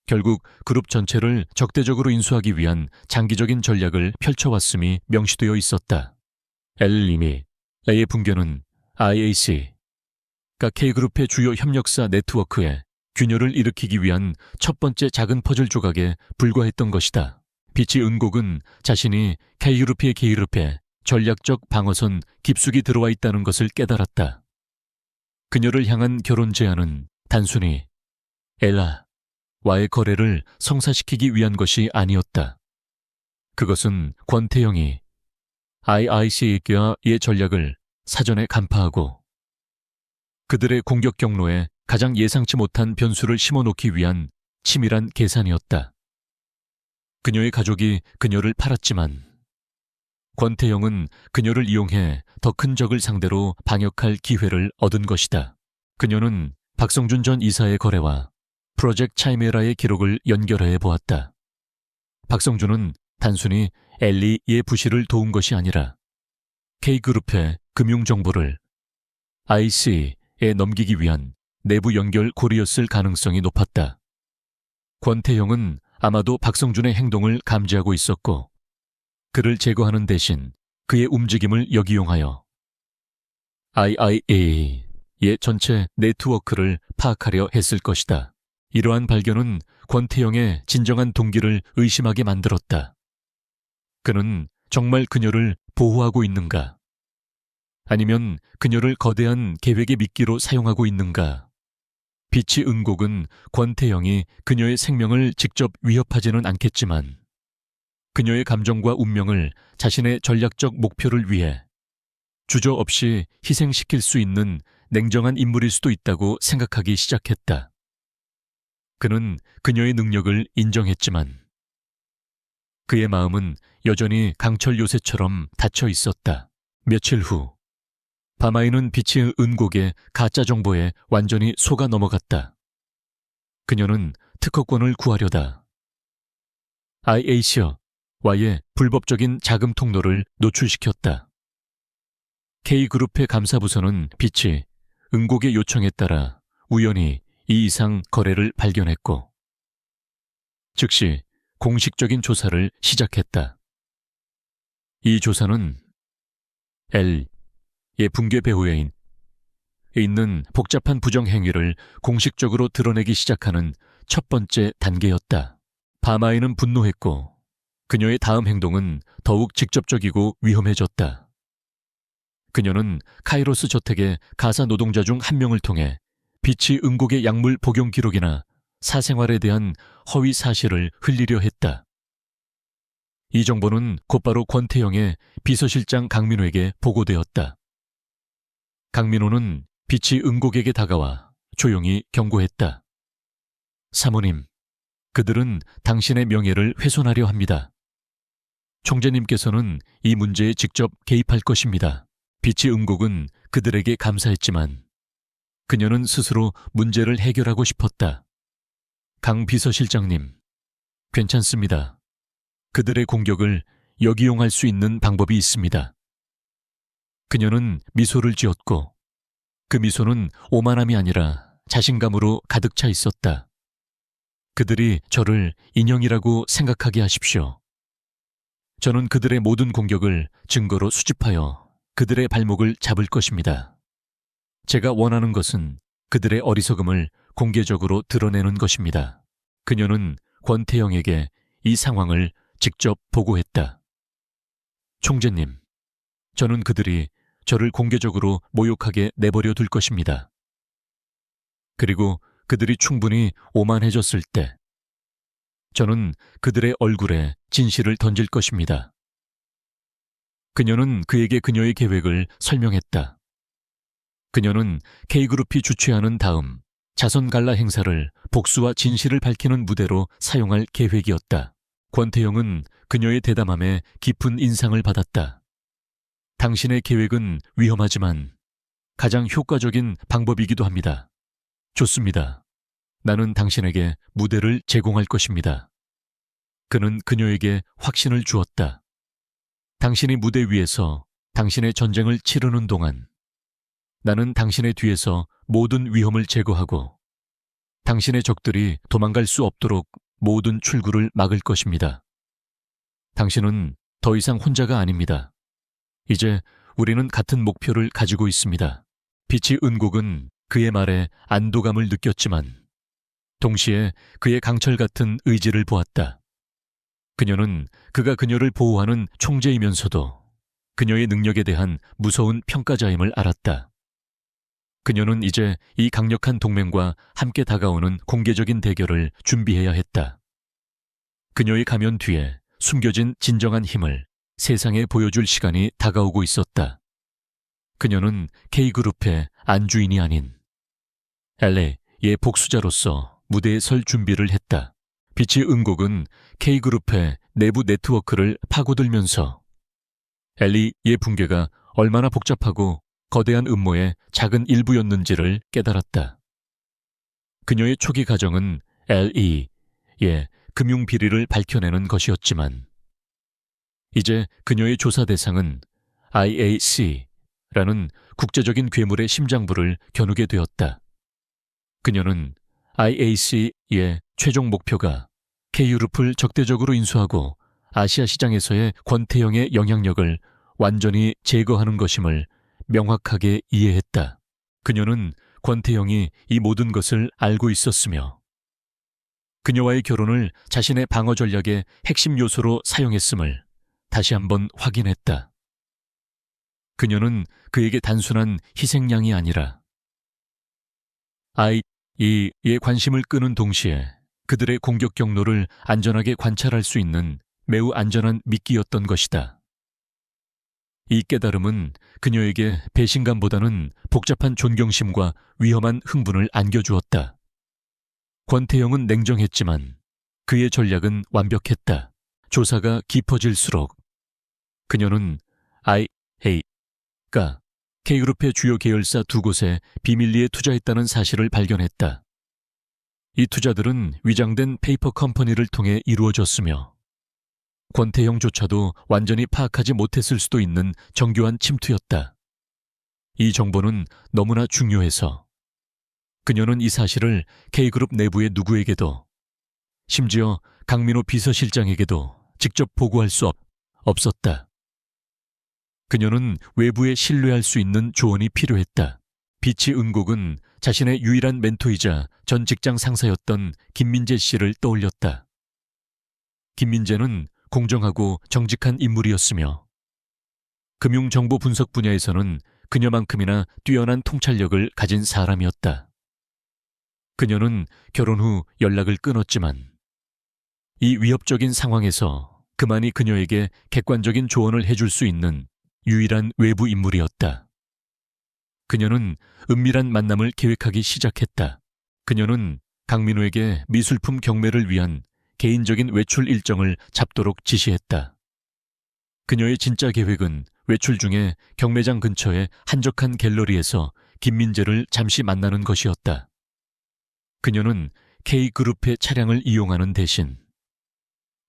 결국 그룹 전체를 적대적으로 인수하기 위한 장기적인 전략을 펼쳐왔음이 명시되어 있었다. L님이 A의 붕괴는 IAC, K그룹의 주요 협력사 네트워크에 균열을 일으키기 위한 첫 번째 작은 퍼즐 조각에 불과했던 것이다. 빛이 은곡은 자신이 K그룹의 K그룹에 전략적 방어선 깊숙이 들어와 있다는 것을 깨달았다. 그녀를 향한 결혼 제안은 단순히 엘라와의 거래를 성사시키기 위한 것이 아니었다. 그것은 권태영이 IIC과의 전략을 사전에 간파하고 그들의 공격 경로에 가장 예상치 못한 변수를 심어놓기 위한 치밀한 계산이었다. 그녀의 가족이 그녀를 팔았지만 권태영은 그녀를 이용해 더 큰 적을 상대로 방역할 기회를 얻은 것이다. 그녀는 박성준 전 이사의 거래와 프로젝트 차이메라의 기록을 연결해 보았다. 박성준은 단순히 엘리의 부실을 도운 것이 아니라 K그룹의 금융 정보를 IC에 넘기기 위한 내부 연결 고리였을 가능성이 높았다. 권태영은 아마도 박성준의 행동을 감지하고 있었고 그를 제거하는 대신 그의 움직임을 역이용하여 IIA의 전체 네트워크를 파악하려 했을 것이다. 이러한 발견은 권태영의 진정한 동기를 의심하게 만들었다. 그는 정말 그녀를 보호하고 있는가? 아니면 그녀를 거대한 계획의 미끼로 사용하고 있는가? 빛이 은곡은 권태영이 그녀의 생명을 직접 위협하지는 않겠지만 그녀의 감정과 운명을 자신의 전략적 목표를 위해 주저없이 희생시킬 수 있는 냉정한 인물일 수도 있다고 생각하기 시작했다. 그는 그녀의 능력을 인정했지만 그의 마음은 여전히 강철 요새처럼 닫혀 있었다. 며칠 후 바마이는 빛의 은곡의 가짜 정보에 완전히 속아 넘어갔다. 그녀는 특허권을 구하려다 IAC와의 불법적인 자금 통로를 노출시켰다. K그룹의 감사부서는 빛이 은곡의 요청에 따라 우연히 이 이상 거래를 발견했고 즉시 공식적인 조사를 시작했다. 이 조사는 L의 붕괴 배후에 있는 복잡한 부정행위를 공식적으로 드러내기 시작하는 첫 번째 단계였다. 바마이는 분노했고 그녀의 다음 행동은 더욱 직접적이고 위험해졌다. 그녀는 카이로스 저택의 가사 노동자 중 한 명을 통해 빛이 은곡의 약물 복용 기록이나 사생활에 대한 허위 사실을 흘리려 했다. 이 정보는 곧바로 권태영의 비서실장 강민호에게 보고되었다. 강민호는 빛이 은곡에게 다가와 조용히 경고했다. 사모님, 그들은 당신의 명예를 훼손하려 합니다. 총재님께서는 이 문제에 직접 개입할 것입니다. 빛이 은곡은 그들에게 감사했지만 그녀는 스스로 문제를 해결하고 싶었다. 강 비서실장님, 괜찮습니다. 그들의 공격을 역이용할 수 있는 방법이 있습니다. 그녀는 미소를 지었고 그 미소는 오만함이 아니라 자신감으로 가득 차 있었다. 그들이 저를 인형이라고 생각하게 하십시오. 저는 그들의 모든 공격을 증거로 수집하여 그들의 발목을 잡을 것입니다. 제가 원하는 것은 그들의 어리석음을 공개적으로 드러내는 것입니다. 그녀는 권태영에게 이 상황을 직접 보고했다. 총재님, 저는 그들이 저를 공개적으로 모욕하게 내버려 둘 것입니다. 그리고 그들이 충분히 오만해졌을 때 저는 그들의 얼굴에 진실을 던질 것입니다. 그녀는 그에게 그녀의 계획을 설명했다. 그녀는 K그룹이 주최하는 다음 자선 갈라 행사를 복수와 진실을 밝히는 무대로 사용할 계획이었다. 권태영은 그녀의 대담함에 깊은 인상을 받았다. 당신의 계획은 위험하지만 가장 효과적인 방법이기도 합니다. 좋습니다. 나는 당신에게 무대를 제공할 것입니다. 그는 그녀에게 확신을 주었다. 당신이 무대 위에서 당신의 전쟁을 치르는 동안 나는 당신의 뒤에서 모든 위험을 제거하고 당신의 적들이 도망갈 수 없도록 모든 출구를 막을 것입니다. 당신은 더 이상 혼자가 아닙니다. 이제 우리는 같은 목표를 가지고 있습니다. 빛이 은곡은 그의 말에 안도감을 느꼈지만 동시에 그의 강철 같은 의지를 보았다. 그녀는 그가 그녀를 보호하는 총재이면서도 그녀의 능력에 대한 무서운 평가자임을 알았다. 그녀는 이제 이 강력한 동맹과 함께 다가오는 공개적인 대결을 준비해야 했다. 그녀의 가면 뒤에 숨겨진 진정한 힘을 세상에 보여줄 시간이 다가오고 있었다. 그녀는 K그룹의 안주인이 아닌 LA의 복수자로서 무대에 설 준비를 했다. 빛의 응곡은 K그룹의 내부 네트워크를 파고들면서 엘리의 붕괴가 얼마나 복잡하고 거대한 음모의 작은 일부였는지를 깨달았다. 그녀의 초기 가정은 LE의 금융 비리를 밝혀내는 것이었지만 이제 그녀의 조사 대상은 IAC라는 국제적인 괴물의 심장부를 겨누게 되었다. 그녀는 IAC의 최종 목표가 K그룹을 적대적으로 인수하고 아시아 시장에서의 권태형의 영향력을 완전히 제거하는 것임을 명확하게 이해했다. 그녀는 권태형이 이 모든 것을 알고 있었으며 그녀와의 결혼을 자신의 방어 전략의 핵심 요소로 사용했음을 다시 한번 확인했다. 그녀는 그에게 단순한 희생양이 아니라 IE의 관심을 끄는 동시에 그들의 공격 경로를 안전하게 관찰할 수 있는 매우 안전한 미끼였던 것이다. 이 깨달음은 그녀에게 배신감보다는 복잡한 존경심과 위험한 흥분을 안겨주었다. 권태형은 냉정했지만 그의 전략은 완벽했다. 조사가 깊어질수록 그녀는 IA가 K그룹의 주요 계열사 2곳에 비밀리에 투자했다는 사실을 발견했다. 이 투자들은 위장된 페이퍼 컴퍼니를 통해 이루어졌으며 권태형조차도 완전히 파악하지 못했을 수도 있는 정교한 침투였다. 이 정보는 너무나 중요해서 그녀는 이 사실을 K그룹 내부의 누구에게도, 심지어 강민호 비서실장에게도 직접 보고할 수 없었다. 그녀는 외부에 신뢰할 수 있는 조언이 필요했다. 빛의 응곡은 자신의 유일한 멘토이자 전 직장 상사였던 김민재 씨를 떠올렸다. 김민재는 공정하고 정직한 인물이었으며 금융정보 분석 분야에서는 그녀만큼이나 뛰어난 통찰력을 가진 사람이었다. 그녀는 결혼 후 연락을 끊었지만 이 위협적인 상황에서 그만이 그녀에게 객관적인 조언을 해줄 수 있는 유일한 외부 인물이었다. 그녀는 은밀한 만남을 계획하기 시작했다. 그녀는 강민호에게 미술품 경매를 위한 개인적인 외출 일정을 잡도록 지시했다. 그녀의 진짜 계획은 외출 중에 경매장 근처의 한적한 갤러리에서 김민재를 잠시 만나는 것이었다. 그녀는 K그룹의 차량을 이용하는 대신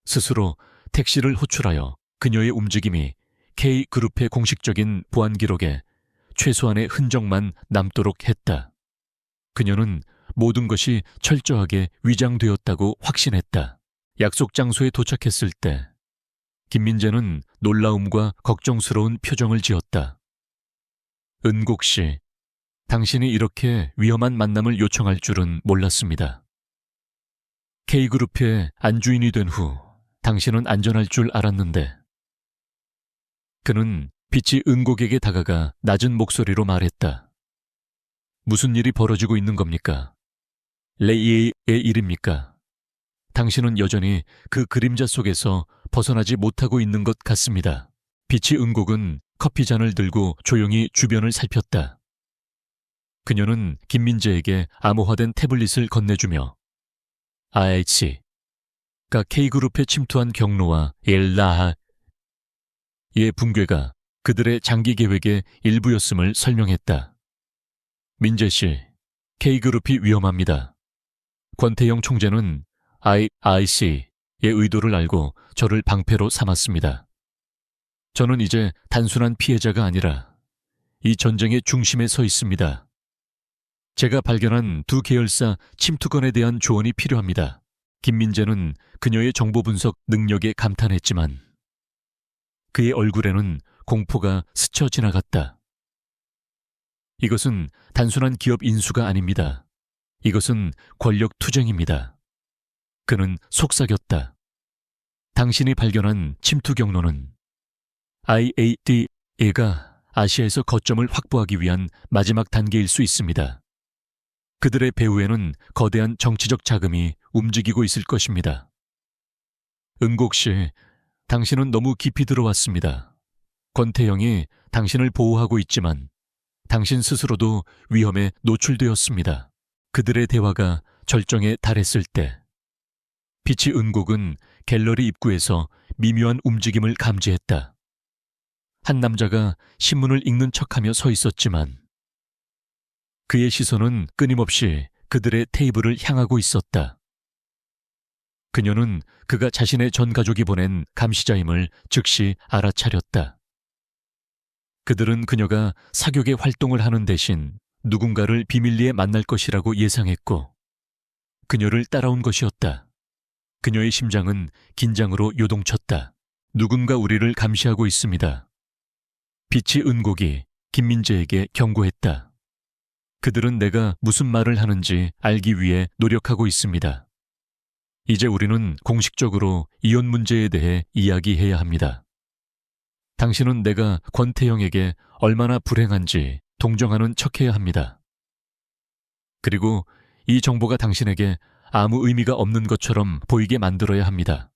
스스로 택시를 호출하여 그녀의 움직임이 K그룹의 공식적인 보안 기록에 최소한의 흔적만 남도록 했다. 그녀는 모든 것이 철저하게 위장되었다고 확신했다. 약속 장소에 도착했을 때 김민재는 놀라움과 걱정스러운 표정을 지었다. 은곡 씨, 당신이 이렇게 위험한 만남을 요청할 줄은 몰랐습니다. K그룹의 안주인이 된 후 당신은 안전할 줄 알았는데. 그는 빛이 은곡에게 다가가 낮은 목소리로 말했다. 무슨 일이 벌어지고 있는 겁니까? 레이의 일입니까? 당신은 여전히 그 그림자 속에서 벗어나지 못하고 있는 것 같습니다. 빛이 은곡은 커피잔을 들고 조용히 주변을 살폈다. 그녀는 김민재에게 암호화된 태블릿을 건네주며 IH가 K그룹에 침투한 경로와 엘라하의 붕괴가 그들의 장기 계획의 일부였음을 설명했다. 민재 씨, K그룹이 위험합니다. 권태영 총재는 IIC의 의도를 알고 저를 방패로 삼았습니다. 저는 이제 단순한 피해자가 아니라 이 전쟁의 중심에 서 있습니다. 제가 발견한 두 계열사 침투건에 대한 조언이 필요합니다. 김민재는 그녀의 정보 분석 능력에 감탄했지만 그의 얼굴에는 공포가 스쳐 지나갔다. 이것은 단순한 기업 인수가 아닙니다. 이것은 권력 투쟁입니다. 그는 속삭였다. 당신이 발견한 침투 경로는 IADA가 아시아에서 거점을 확보하기 위한 마지막 단계일 수 있습니다. 그들의 배후에는 거대한 정치적 자금이 움직이고 있을 것입니다. 은곡 씨, 당신은 너무 깊이 들어왔습니다. 권태영이 당신을 보호하고 있지만 당신 스스로도 위험에 노출되었습니다. 그들의 대화가 절정에 달했을 때 빛이 은곡은 갤러리 입구에서 미묘한 움직임을 감지했다. 한 남자가 신문을 읽는 척하며 서 있었지만 그의 시선은 끊임없이 그들의 테이블을 향하고 있었다. 그녀는 그가 자신의 전 가족이 보낸 감시자임을 즉시 알아차렸다. 그들은 그녀가 사격의 활동을 하는 대신 누군가를 비밀리에 만날 것이라고 예상했고 그녀를 따라온 것이었다. 그녀의 심장은 긴장으로 요동쳤다. 누군가 우리를 감시하고 있습니다. 빛이 은곡이 김민재에게 경고했다. 그들은 내가 무슨 말을 하는지 알기 위해 노력하고 있습니다. 이제 우리는 공식적으로 이혼 문제에 대해 이야기해야 합니다. 당신은 내가 권태영에게 얼마나 불행한지 동정하는 척해야 합니다. 그리고 이 정보가 당신에게 아무 의미가 없는 것처럼 보이게 만들어야 합니다.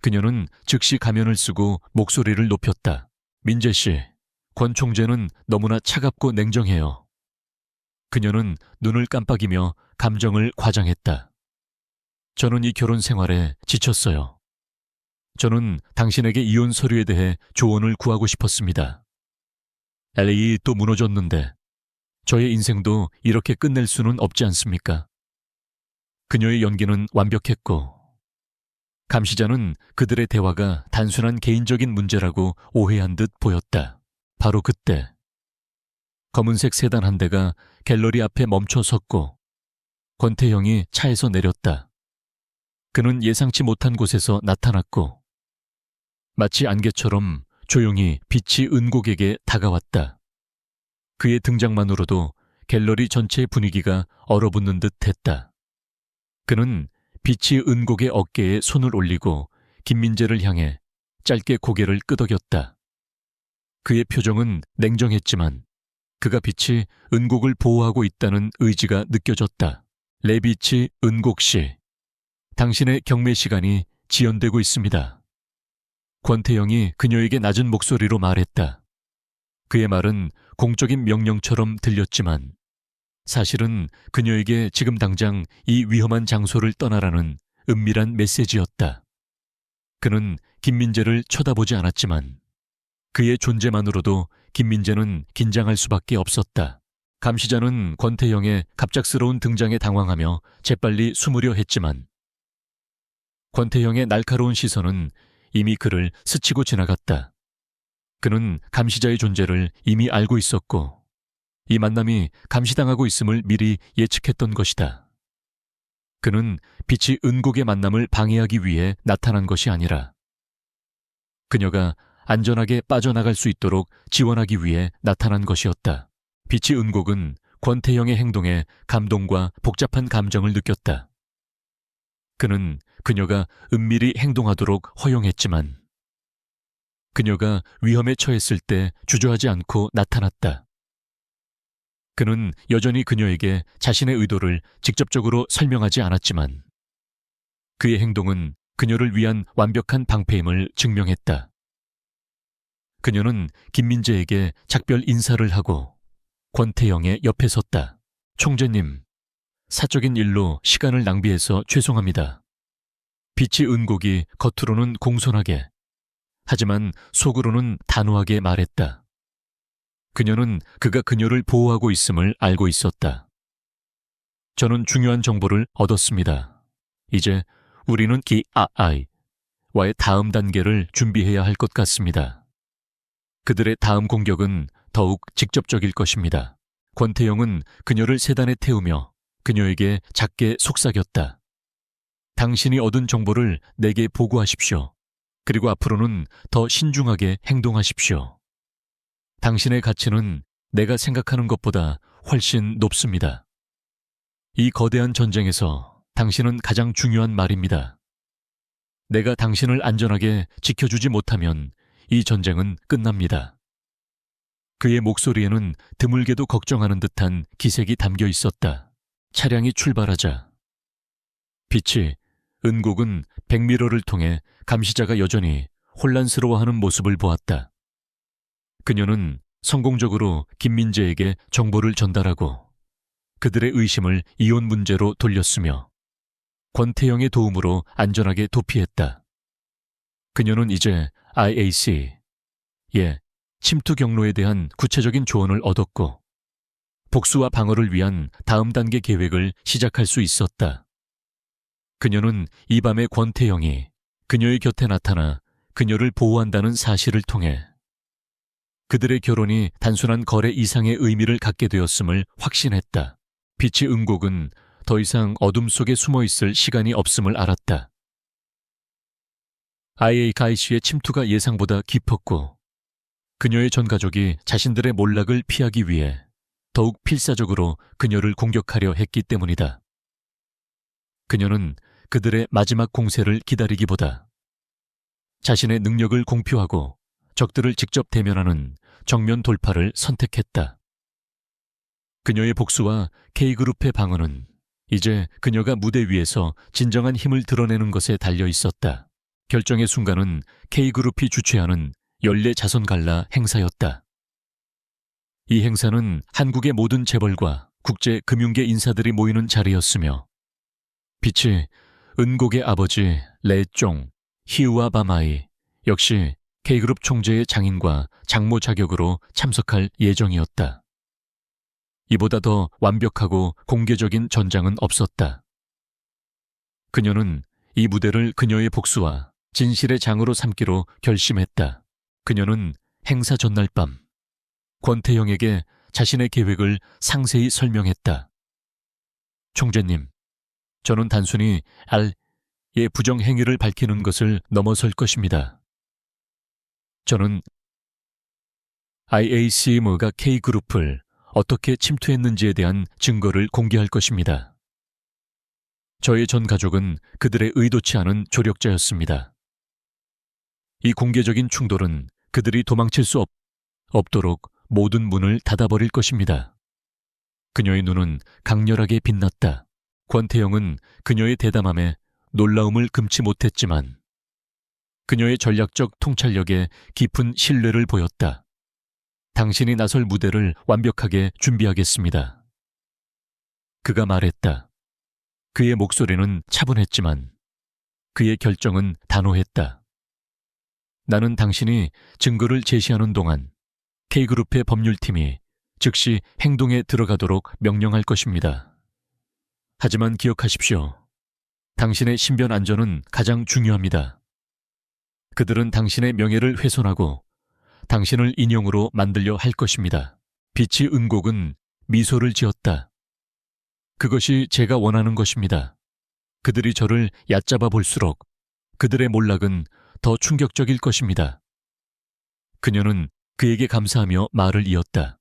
그녀는 즉시 가면을 쓰고 목소리를 높였다. 민재 씨, 권 총재는 너무나 차갑고 냉정해요. 그녀는 눈을 깜빡이며 감정을 과장했다. 저는 이 결혼 생활에 지쳤어요. 저는 당신에게 이혼 서류에 대해 조언을 구하고 싶었습니다. LA 또 무너졌는데 저의 인생도 이렇게 끝낼 수는 없지 않습니까? 그녀의 연기는 완벽했고 감시자는 그들의 대화가 단순한 개인적인 문제라고 오해한 듯 보였다. 바로 그때 검은색 세단 한 대가 갤러리 앞에 멈춰 섰고 권태영이 차에서 내렸다. 그는 예상치 못한 곳에서 나타났고 마치 안개처럼 조용히 빛이 은곡에게 다가왔다. 그의 등장만으로도 갤러리 전체의 분위기가 얼어붙는 듯 했다. 그는 빛이 은곡의 어깨에 손을 올리고 김민재를 향해 짧게 고개를 끄덕였다. 그의 표정은 냉정했지만 그가 빛이 은곡을 보호하고 있다는 의지가 느껴졌다. 레비치 은곡 씨, 당신의 경매 시간이 지연되고 있습니다. 권태영이 그녀에게 낮은 목소리로 말했다. 그의 말은 공적인 명령처럼 들렸지만 사실은 그녀에게 지금 당장 이 위험한 장소를 떠나라는 은밀한 메시지였다. 그는 김민재를 쳐다보지 않았지만 그의 존재만으로도 김민재는 긴장할 수밖에 없었다. 감시자는 권태영의 갑작스러운 등장에 당황하며 재빨리 숨으려 했지만 권태영의 날카로운 시선은 이미 그를 스치고 지나갔다. 그는 감시자의 존재를 이미 알고 있었고 이 만남이 감시당하고 있음을 미리 예측했던 것이다. 그는 빛이 은곡의 만남을 방해하기 위해 나타난 것이 아니라 그녀가 안전하게 빠져나갈 수 있도록 지원하기 위해 나타난 것이었다. 빛이 은곡은 권태영의 행동에 감동과 복잡한 감정을 느꼈다. 그는 그녀가 은밀히 행동하도록 허용했지만 그녀가 위험에 처했을 때 주저하지 않고 나타났다. 그는 여전히 그녀에게 자신의 의도를 직접적으로 설명하지 않았지만 그의 행동은 그녀를 위한 완벽한 방패임을 증명했다. 그녀는 김민재에게 작별 인사를 하고 권태영의 옆에 섰다. 총재님, 사적인 일로 시간을 낭비해서 죄송합니다. 빛이 은곡이 겉으로는 공손하게 하지만 속으로는 단호하게 말했다. 그녀는 그가 그녀를 보호하고 있음을 알고 있었다. 저는 중요한 정보를 얻었습니다. 이제 우리는 기아아이와의 다음 단계를 준비해야 할 것 같습니다. 그들의 다음 공격은 더욱 직접적일 것입니다. 권태영은 그녀를 세단에 태우며 그녀에게 작게 속삭였다. 당신이 얻은 정보를 내게 보고하십시오. 그리고 앞으로는 더 신중하게 행동하십시오. 당신의 가치는 내가 생각하는 것보다 훨씬 높습니다. 이 거대한 전쟁에서 당신은 가장 중요한 말입니다. 내가 당신을 안전하게 지켜주지 못하면 이 전쟁은 끝납니다. 그의 목소리에는 드물게도 걱정하는 듯한 기색이 담겨 있었다. 차량이 출발하자 빛이 은곡은 백미러를 통해 감시자가 여전히 혼란스러워하는 모습을 보았다. 그녀는 성공적으로 김민재에게 정보를 전달하고 그들의 의심을 이혼 문제로 돌렸으며 권태영의 도움으로 안전하게 도피했다. 그녀는 이제 IAC, 침투 경로에 대한 구체적인 조언을 얻었고 복수와 방어를 위한 다음 단계 계획을 시작할 수 있었다. 그녀는 이 밤에 권태영이 그녀의 곁에 나타나 그녀를 보호한다는 사실을 통해 그들의 결혼이 단순한 거래 이상의 의미를 갖게 되었음을 확신했다. 빛이 은곡은 더 이상 어둠 속에 숨어있을 시간이 없음을 알았다. IAC의 침투가 예상보다 깊었고 그녀의 전 가족이 자신들의 몰락을 피하기 위해 더욱 필사적으로 그녀를 공격하려 했기 때문이다. 그녀는 그들의 마지막 공세를 기다리기보다 자신의 능력을 공표하고 적들을 직접 대면하는 정면 돌파를 선택했다. 그녀의 복수와 K그룹의 방어는 이제 그녀가 무대 위에서 진정한 힘을 드러내는 것에 달려 있었다. 결정의 순간은 K그룹이 주최하는 연례 자선 갈라 행사였다. 이 행사는 한국의 모든 재벌과 국제 금융계 인사들이 모이는 자리였으며 빛이 은곡의 아버지 레쫑 히우아 바마이 역시 K그룹 총재의 장인과 장모 자격으로 참석할 예정이었다. 이보다 더 완벽하고 공개적인 전장은 없었다. 그녀는 이 무대를 그녀의 복수와 진실의 장으로 삼기로 결심했다. 그녀는 행사 전날 밤 권태영에게 자신의 계획을 상세히 설명했다. 총재님, 저는 단순히 R의 부정행위를 밝히는 것을 넘어설 것입니다. 저는 IACM가 K그룹을 어떻게 침투했는지에 대한 증거를 공개할 것입니다. 저의 전 가족은 그들의 의도치 않은 조력자였습니다. 이 공개적인 충돌은 그들이 도망칠 수 없도록 모든 문을 닫아버릴 것입니다. 그녀의 눈은 강렬하게 빛났다. 권태영은 그녀의 대담함에 놀라움을 금치 못했지만 그녀의 전략적 통찰력에 깊은 신뢰를 보였다. 당신이 나설 무대를 완벽하게 준비하겠습니다. 그가 말했다. 그의 목소리는 차분했지만 그의 결정은 단호했다. 나는 당신이 증거를 제시하는 동안 K그룹의 법률팀이 즉시 행동에 들어가도록 명령할 것입니다. 하지만 기억하십시오. 당신의 신변 안전은 가장 중요합니다. 그들은 당신의 명예를 훼손하고 당신을 인형으로 만들려 할 것입니다. 빛이 은곡은 미소를 지었다. 그것이 제가 원하는 것입니다. 그들이 저를 얕잡아 볼수록 그들의 몰락은 더 충격적일 것입니다. 그녀는 그에게 감사하며 말을 이었다.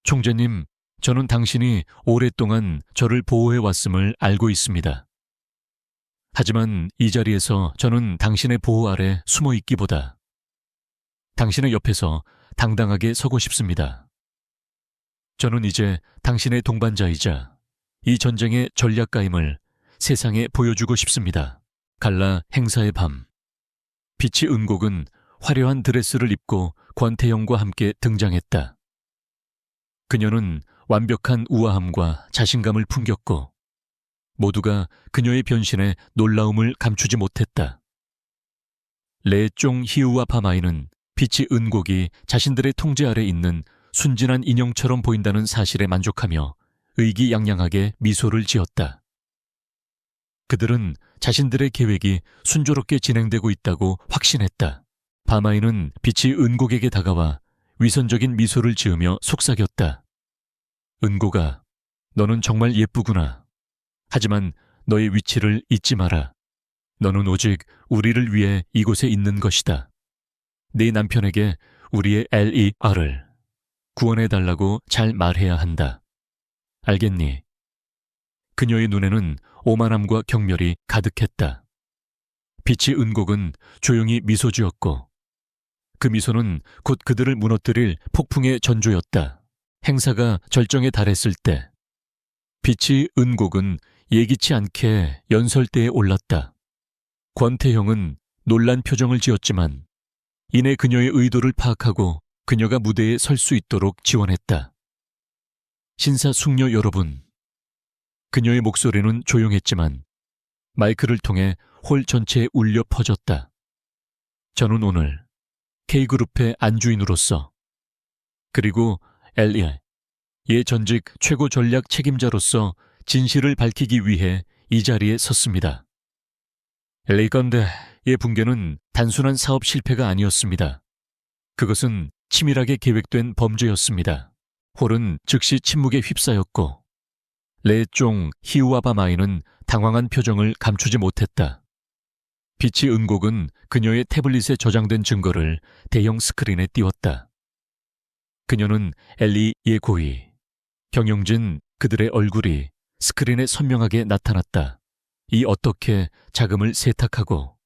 총재님, 저는 당신이 오랫동안 저를 보호해왔음을 알고 있습니다. 하지만 이 자리에서 저는 당신의 보호 아래 숨어 있기보다 당신의 옆에서 당당하게 서고 싶습니다. 저는 이제 당신의 동반자이자 이 전쟁의 전략가임을 세상에 보여주고 싶습니다. 갈라 행사의 밤, 빛이 은곡은 화려한 드레스를 입고 권태영과 함께 등장했다. 그녀는 완벽한 우아함과 자신감을 풍겼고 모두가 그녀의 변신에 놀라움을 감추지 못했다. 레쫑 히우와 파마이는 빛이 은곡이 자신들의 통제 아래 있는 순진한 인형처럼 보인다는 사실에 만족하며 의기양양하게 미소를 지었다. 그들은 자신들의 계획이 순조롭게 진행되고 있다고 확신했다. 바마이는 빛이 은곡에게 다가와 위선적인 미소를 지으며 속삭였다. 은곡아, 너는 정말 예쁘구나. 하지만 너의 위치를 잊지 마라. 너는 오직 우리를 위해 이곳에 있는 것이다. 네 남편에게 우리의 LER을 구원해달라고 잘 말해야 한다. 알겠니? 그녀의 눈에는 오만함과 경멸이 가득했다. 빛이 은곡은 조용히 미소 지었고 그 미소는 곧 그들을 무너뜨릴 폭풍의 전조였다. 행사가 절정에 달했을 때 빛이 은곡은 예기치 않게 연설대에 올랐다. 권태형은 놀란 표정을 지었지만 이내 그녀의 의도를 파악하고 그녀가 무대에 설 수 있도록 지원했다. 신사숙녀 여러분. 그녀의 목소리는 조용했지만 마이크를 통해 홀 전체에 울려 퍼졌다. 저는 오늘 K그룹의 안주인으로서 그리고 LE의 전직 최고 전략 책임자로서 진실을 밝히기 위해 이 자리에 섰습니다. 레이건대의 붕괴는 단순한 사업 실패가 아니었습니다. 그것은 치밀하게 계획된 범죄였습니다. 홀은 즉시 침묵에 휩싸였고 레종 히우아바마이는 당황한 표정을 감추지 못했다. 빛이 은곡은 그녀의 태블릿에 저장된 증거를 대형 스크린에 띄웠다. 그녀는 엘리의 고의, 경영진 그들의 얼굴이 스크린에 선명하게 나타났다. 이 어떻게 자금을 세탁하고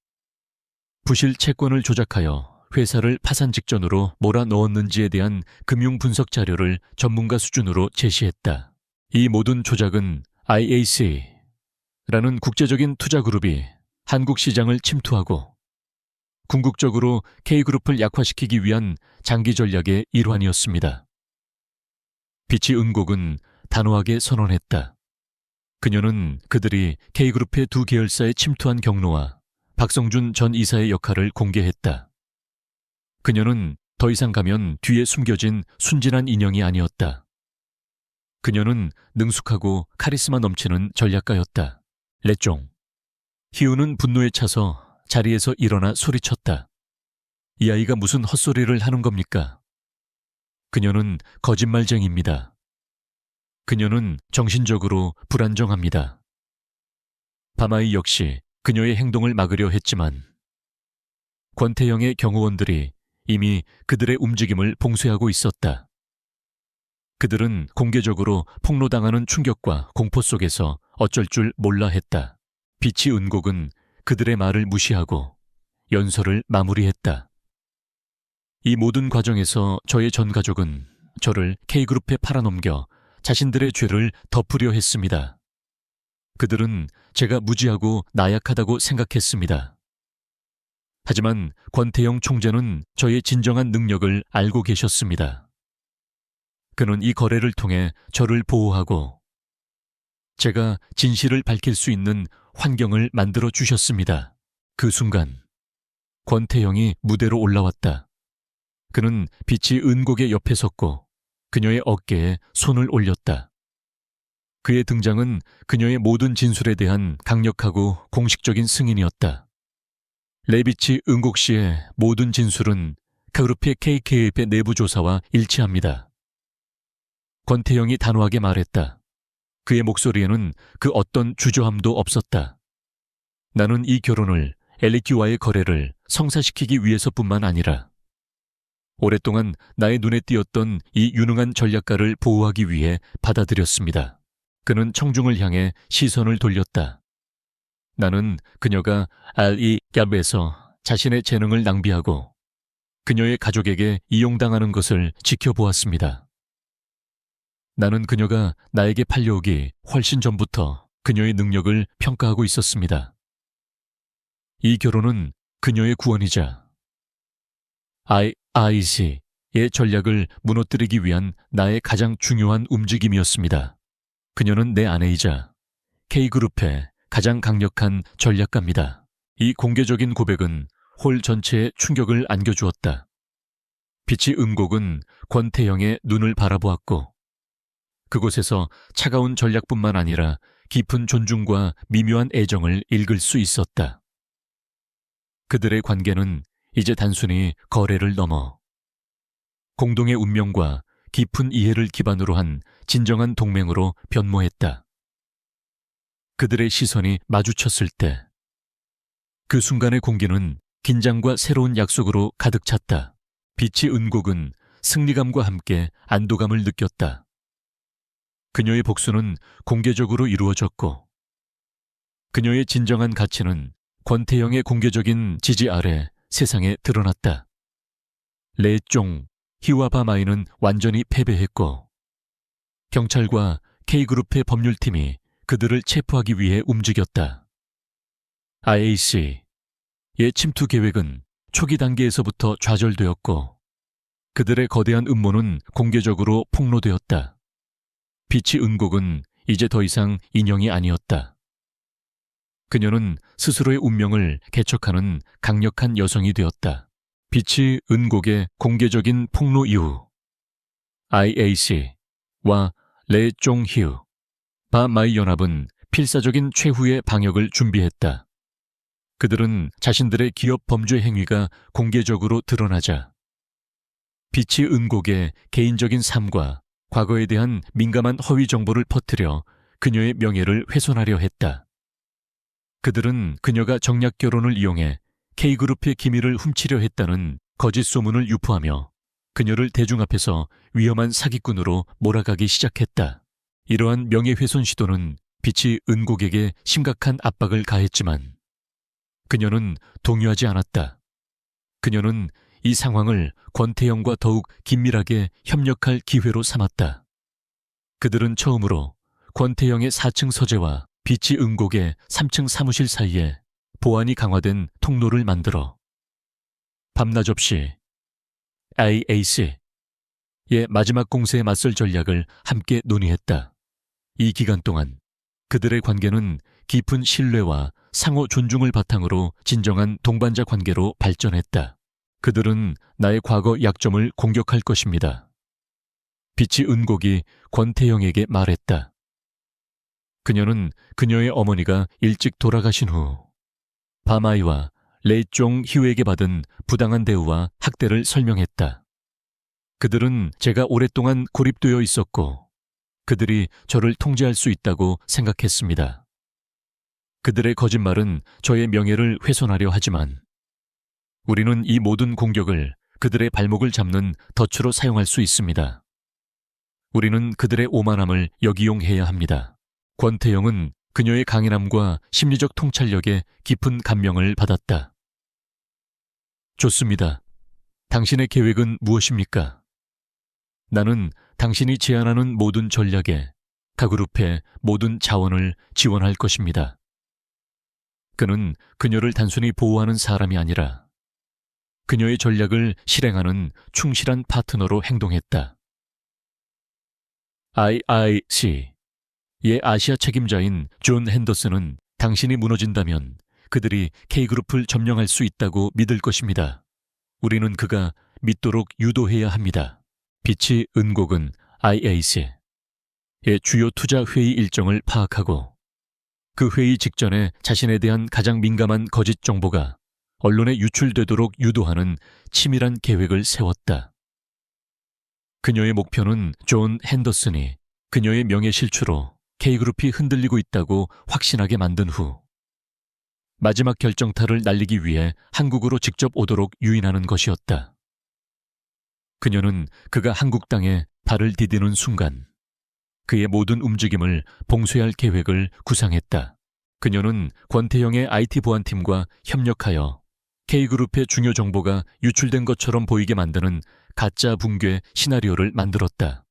부실 채권을 조작하여 회사를 파산 직전으로 몰아넣었는지에 대한 금융 분석 자료를 전문가 수준으로 제시했다. 이 모든 조작은 IAC라는 국제적인 투자그룹이 한국 시장을 침투하고 궁극적으로 K그룹을 약화시키기 위한 장기 전략의 일환이었습니다. 빛이 은곡은 단호하게 선언했다. 그녀는 그들이 K그룹의 두 계열사에 침투한 경로와 박성준 전 이사의 역할을 공개했다. 그녀는 더 이상 가면 뒤에 숨겨진 순진한 인형이 아니었다. 그녀는 능숙하고 카리스마 넘치는 전략가였다. 레종. 희우는 분노에 차서 자리에서 일어나 소리쳤다. 이 아이가 무슨 헛소리를 하는 겁니까? 그녀는 거짓말쟁이입니다. 그녀는 정신적으로 불안정합니다. 바마이 역시 그녀의 행동을 막으려 했지만 권태영의 경호원들이 이미 그들의 움직임을 봉쇄하고 있었다. 그들은 공개적으로 폭로당하는 충격과 공포 속에서 어쩔 줄 몰라 했다. 빛이 은곡은 그들의 말을 무시하고 연설을 마무리했다. 이 모든 과정에서 저의 전 가족은 저를 K그룹에 팔아넘겨 자신들의 죄를 덮으려 했습니다. 그들은 제가 무지하고 나약하다고 생각했습니다. 하지만 권태영 총재는 저의 진정한 능력을 알고 계셨습니다. 그는 이 거래를 통해 저를 보호하고 제가 진실을 밝힐 수 있는 환경을 만들어 주셨습니다. 그 순간 권태영이 무대로 올라왔다. 그는 빛이 은곡의 옆에 섰고 그녀의 어깨에 손을 올렸다. 그의 등장은 그녀의 모든 진술에 대한 강력하고 공식적인 승인이었다. 레비치 은곡 씨의 모든 진술은 그룹의 KKF의 내부 조사와 일치합니다. 권태영이 단호하게 말했다. 그의 목소리에는 그 어떤 주저함도 없었다. 나는 이 결혼을 엘리키와의 거래를 성사시키기 위해서뿐만 아니라 오랫동안 나의 눈에 띄었던 이 유능한 전략가를 보호하기 위해 받아들였습니다. 그는 청중을 향해 시선을 돌렸다. 나는 그녀가 RE-갭에서 자신의 재능을 낭비하고 그녀의 가족에게 이용당하는 것을 지켜보았습니다. 나는 그녀가 나에게 팔려오기 훨씬 전부터 그녀의 능력을 평가하고 있었습니다. 이 결혼은 그녀의 구원이자 IIC의 전략을 무너뜨리기 위한 나의 가장 중요한 움직임이었습니다. 그녀는 내 아내이자 K그룹의 가장 강력한 전략가입니다. 이 공개적인 고백은 홀 전체에 충격을 안겨주었다. 빛이 은곡은 권태영의 눈을 바라보았고 그곳에서 차가운 전략뿐만 아니라 깊은 존중과 미묘한 애정을 읽을 수 있었다. 그들의 관계는 이제 단순히 거래를 넘어 공동의 운명과 깊은 이해를 기반으로 한 진정한 동맹으로 변모했다. 그들의 시선이 마주쳤을 때 그 순간의 공기는 긴장과 새로운 약속으로 가득 찼다. 빛이 은곡은 승리감과 함께 안도감을 느꼈다. 그녀의 복수는 공개적으로 이루어졌고 그녀의 진정한 가치는 권태영의 공개적인 지지 아래 세상에 드러났다. 레종 히와바마이는 완전히 패배했고 경찰과 K그룹의 법률팀이 그들을 체포하기 위해 움직였다. IAC의 침투 계획은 초기 단계에서부터 좌절되었고 그들의 거대한 음모는 공개적으로 폭로되었다. 빛이 은곡은 이제 더 이상 인형이 아니었다. 그녀는 스스로의 운명을 개척하는 강력한 여성이 되었다. 빛이 은곡의 공개적인 폭로 이후 IAC와 레종휴, 바마이 연합은 필사적인 최후의 방역을 준비했다. 그들은 자신들의 기업 범죄 행위가 공개적으로 드러나자 빛이 은곡의 개인적인 삶과 과거에 대한 민감한 허위 정보를 퍼뜨려 그녀의 명예를 훼손하려 했다. 그들은 그녀가 정략 결혼을 이용해 K그룹의 기밀을 훔치려 했다는 거짓 소문을 유포하며 그녀를 대중 앞에서 위험한 사기꾼으로 몰아가기 시작했다. 이러한 명예훼손 시도는 빛이 은곡에게 심각한 압박을 가했지만 그녀는 동요하지 않았다. 그녀는 이 상황을 권태영과 더욱 긴밀하게 협력할 기회로 삼았다. 그들은 처음으로 권태영의 4층 서재와 빛이 은곡의 3층 사무실 사이에 보안이 강화된 통로를 만들어 밤낮 없이 IAC의 마지막 공세에 맞설 전략을 함께 논의했다. 이 기간 동안 그들의 관계는 깊은 신뢰와 상호 존중을 바탕으로 진정한 동반자 관계로 발전했다. 그들은 나의 과거 약점을 공격할 것입니다. 빛이 은곡이 권태영에게 말했다. 그녀는 그녀의 어머니가 일찍 돌아가신 후 바마이와 레종휴에게 받은 부당한 대우와 학대를 설명했다. 그들은 제가 오랫동안 고립되어 있었고 그들이 저를 통제할 수 있다고 생각했습니다. 그들의 거짓말은 저의 명예를 훼손하려 하지만 우리는 이 모든 공격을 그들의 발목을 잡는 덫으로 사용할 수 있습니다. 우리는 그들의 오만함을 역이용해야 합니다. 권태영은 그녀의 강인함과 심리적 통찰력에 깊은 감명을 받았다. 좋습니다. 당신의 계획은 무엇입니까? 나는 당신이 제안하는 모든 전략에 K그룹의 모든 자원을 지원할 것입니다. 그는 그녀를 단순히 보호하는 사람이 아니라 그녀의 전략을 실행하는 충실한 파트너로 행동했다. IIC의 아시아 책임자인 존 핸더슨은 당신이 무너진다면 그들이 K그룹을 점령할 수 있다고 믿을 것입니다. 우리는 그가 믿도록 유도해야 합니다. 빛이 은곡은 IAC의 주요 투자 회의 일정을 파악하고 그 회의 직전에 자신에 대한 가장 민감한 거짓 정보가 언론에 유출되도록 유도하는 치밀한 계획을 세웠다. 그녀의 목표는 존 핸더슨이 그녀의 명예 실추로 K그룹이 흔들리고 있다고 확신하게 만든 후 마지막 결정타를 날리기 위해 한국으로 직접 오도록 유인하는 것이었다. 그녀는 그가 한국 땅에 발을 디디는 순간 그의 모든 움직임을 봉쇄할 계획을 구상했다. 그녀는 권태영의 IT 보안팀과 협력하여 K그룹의 중요 정보가 유출된 것처럼 보이게 만드는 가짜 붕괴 시나리오를 만들었다.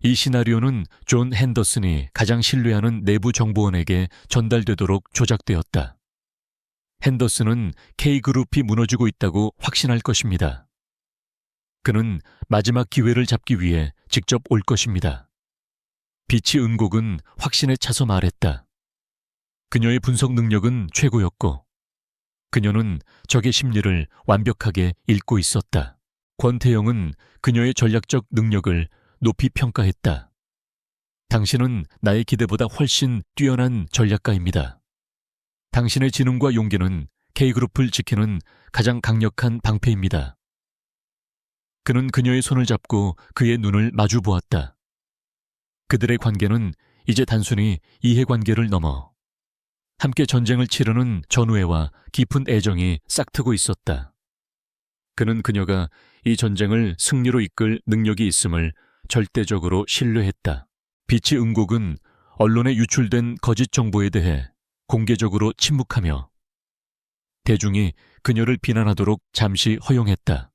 이 시나리오는 존 핸더슨이 가장 신뢰하는 내부 정보원에게 전달되도록 조작되었다. 핸더슨은 K그룹이 무너지고 있다고 확신할 것입니다. 그는 마지막 기회를 잡기 위해 직접 올 것입니다. 빛이 은곡은 확신에 차서 말했다. 그녀의 분석 능력은 최고였고 그녀는 적의 심리를 완벽하게 읽고 있었다. 권태영은 그녀의 전략적 능력을 높이 평가했다. 당신은 나의 기대보다 훨씬 뛰어난 전략가입니다. 당신의 지능과 용기는 K그룹을 지키는 가장 강력한 방패입니다. 그는 그녀의 손을 잡고 그의 눈을 마주 보았다. 그들의 관계는 이제 단순히 이해관계를 넘어 함께 전쟁을 치르는 전우애와 깊은 애정이 싹트고 있었다. 그는 그녀가 이 전쟁을 승리로 이끌 능력이 있음을 절대적으로 신뢰했다. 빛이 은곡은 언론에 유출된 거짓 정보에 대해 공개적으로 침묵하며 대중이 그녀를 비난하도록 잠시 허용했다.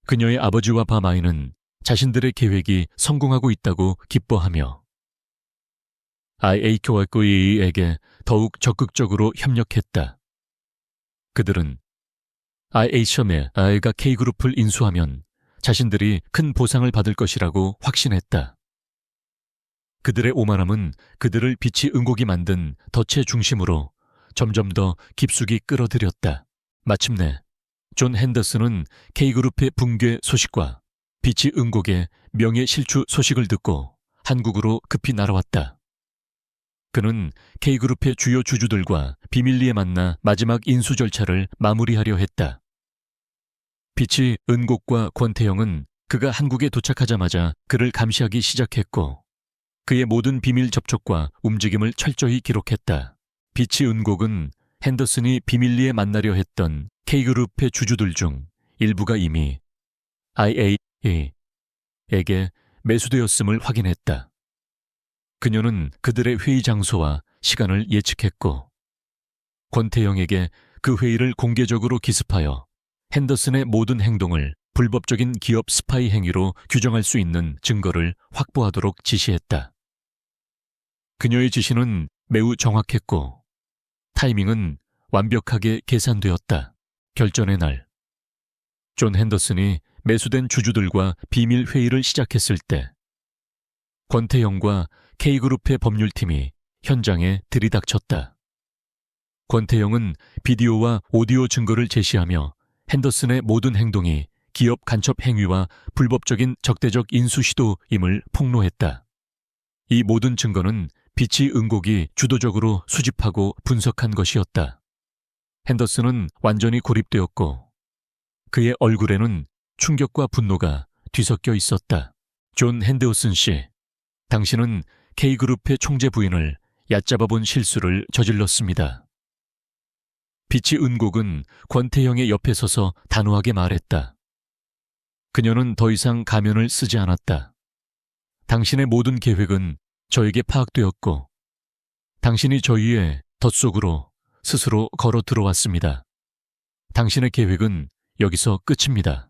그녀의 아버지와 바마이는 자신들의 계획이 성공하고 있다고 기뻐하며 IA 교학고이에게 더욱 적극적으로 협력했다. 그들은 IA 시험에 IA가 K그룹을 인수하면 자신들이 큰 보상을 받을 것이라고 확신했다. 그들의 오만함은 그들을 빛이 은곡이 만든 덫의 중심으로 점점 더 깊숙이 끌어들였다. 마침내 존 핸더슨은 K그룹의 붕괴 소식과 빛이 은곡의 명예실추 소식을 듣고 한국으로 급히 날아왔다. 그는 K그룹의 주요 주주들과 비밀리에 만나 마지막 인수 절차를 마무리하려 했다. 빛이 은곡과 권태영은 그가 한국에 도착하자마자 그를 감시하기 시작했고 그의 모든 비밀 접촉과 움직임을 철저히 기록했다. 빛이 은곡은 핸더슨이 비밀리에 만나려 했던 K그룹의 주주들 중 일부가 이미 IA에게 매수되었음을 확인했다. 그녀는 그들의 회의 장소와 시간을 예측했고 권태영에게 그 회의를 공개적으로 기습하여 핸더슨의 모든 행동을 불법적인 기업 스파이 행위로 규정할 수 있는 증거를 확보하도록 지시했다. 그녀의 지시는 매우 정확했고 타이밍은 완벽하게 계산되었다. 결전의 날, 존 핸더슨이 매수된 주주들과 비밀 회의를 시작했을 때 권태영과 K그룹의 법률팀이 현장에 들이닥쳤다. 권태영은 비디오와 오디오 증거를 제시하며 핸더슨의 모든 행동이 기업 간첩 행위와 불법적인 적대적 인수 시도임을 폭로했다. 이 모든 증거는 빛이 은곡이 주도적으로 수집하고 분석한 것이었다. 핸더슨은 완전히 고립되었고 그의 얼굴에는 충격과 분노가 뒤섞여 있었다. 존 핸더슨 씨, 당신은 K그룹의 총재 부인을 얕잡아본 실수를 저질렀습니다. 빛이 은곡은 권태영의 옆에 서서 단호하게 말했다. 그녀는 더 이상 가면을 쓰지 않았다. 당신의 모든 계획은 저에게 파악되었고 당신이 저희의 덫속으로 스스로 걸어 들어왔습니다. 당신의 계획은 여기서 끝입니다.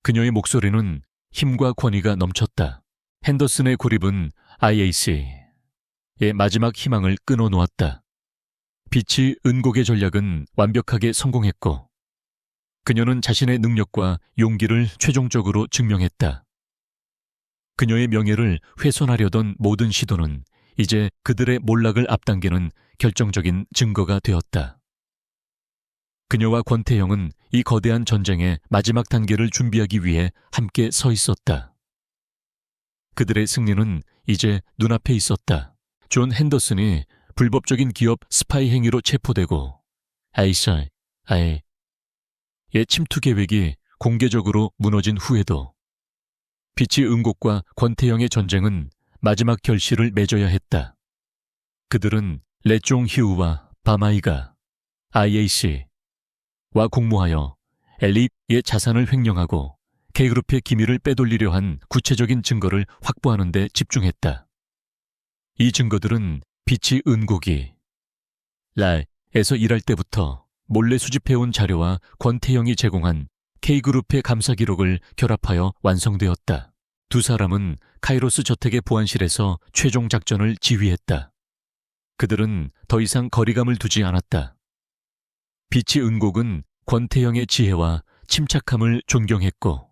그녀의 목소리는 힘과 권위가 넘쳤다. 핸더슨의 고립은 IAC의 마지막 희망을 끊어놓았다. 빛이 은곡의 전략은 완벽하게 성공했고 그녀는 자신의 능력과 용기를 최종적으로 증명했다. 그녀의 명예를 훼손하려던 모든 시도는 이제 그들의 몰락을 앞당기는 결정적인 증거가 되었다. 그녀와 권태영은 이 거대한 전쟁의 마지막 단계를 준비하기 위해 함께 서 있었다. 그들의 승리는 이제 눈앞에 있었다. 존 핸더슨이 불법적인 기업 스파이 행위로 체포되고 ICI의 침투 계획이 공개적으로 무너진 후에도 빛이 은곡과 권태영의 전쟁은 마지막 결실을 맺어야 했다. 그들은 레종 히우와 바마이가 IAC와 공모하여 엘립의 자산을 횡령하고 K그룹의 기밀을 빼돌리려 한 구체적인 증거를 확보하는 데 집중했다. 이 증거들은 빛이 은곡이 라에서 일할 때부터 몰래 수집해온 자료와 권태영이 제공한 K그룹의 감사 기록을 결합하여 완성되었다. 두 사람은 카이로스 저택의 보안실에서 최종 작전을 지휘했다. 그들은 더 이상 거리감을 두지 않았다. 빛이 은곡은 권태영의 지혜와 침착함을 존경했고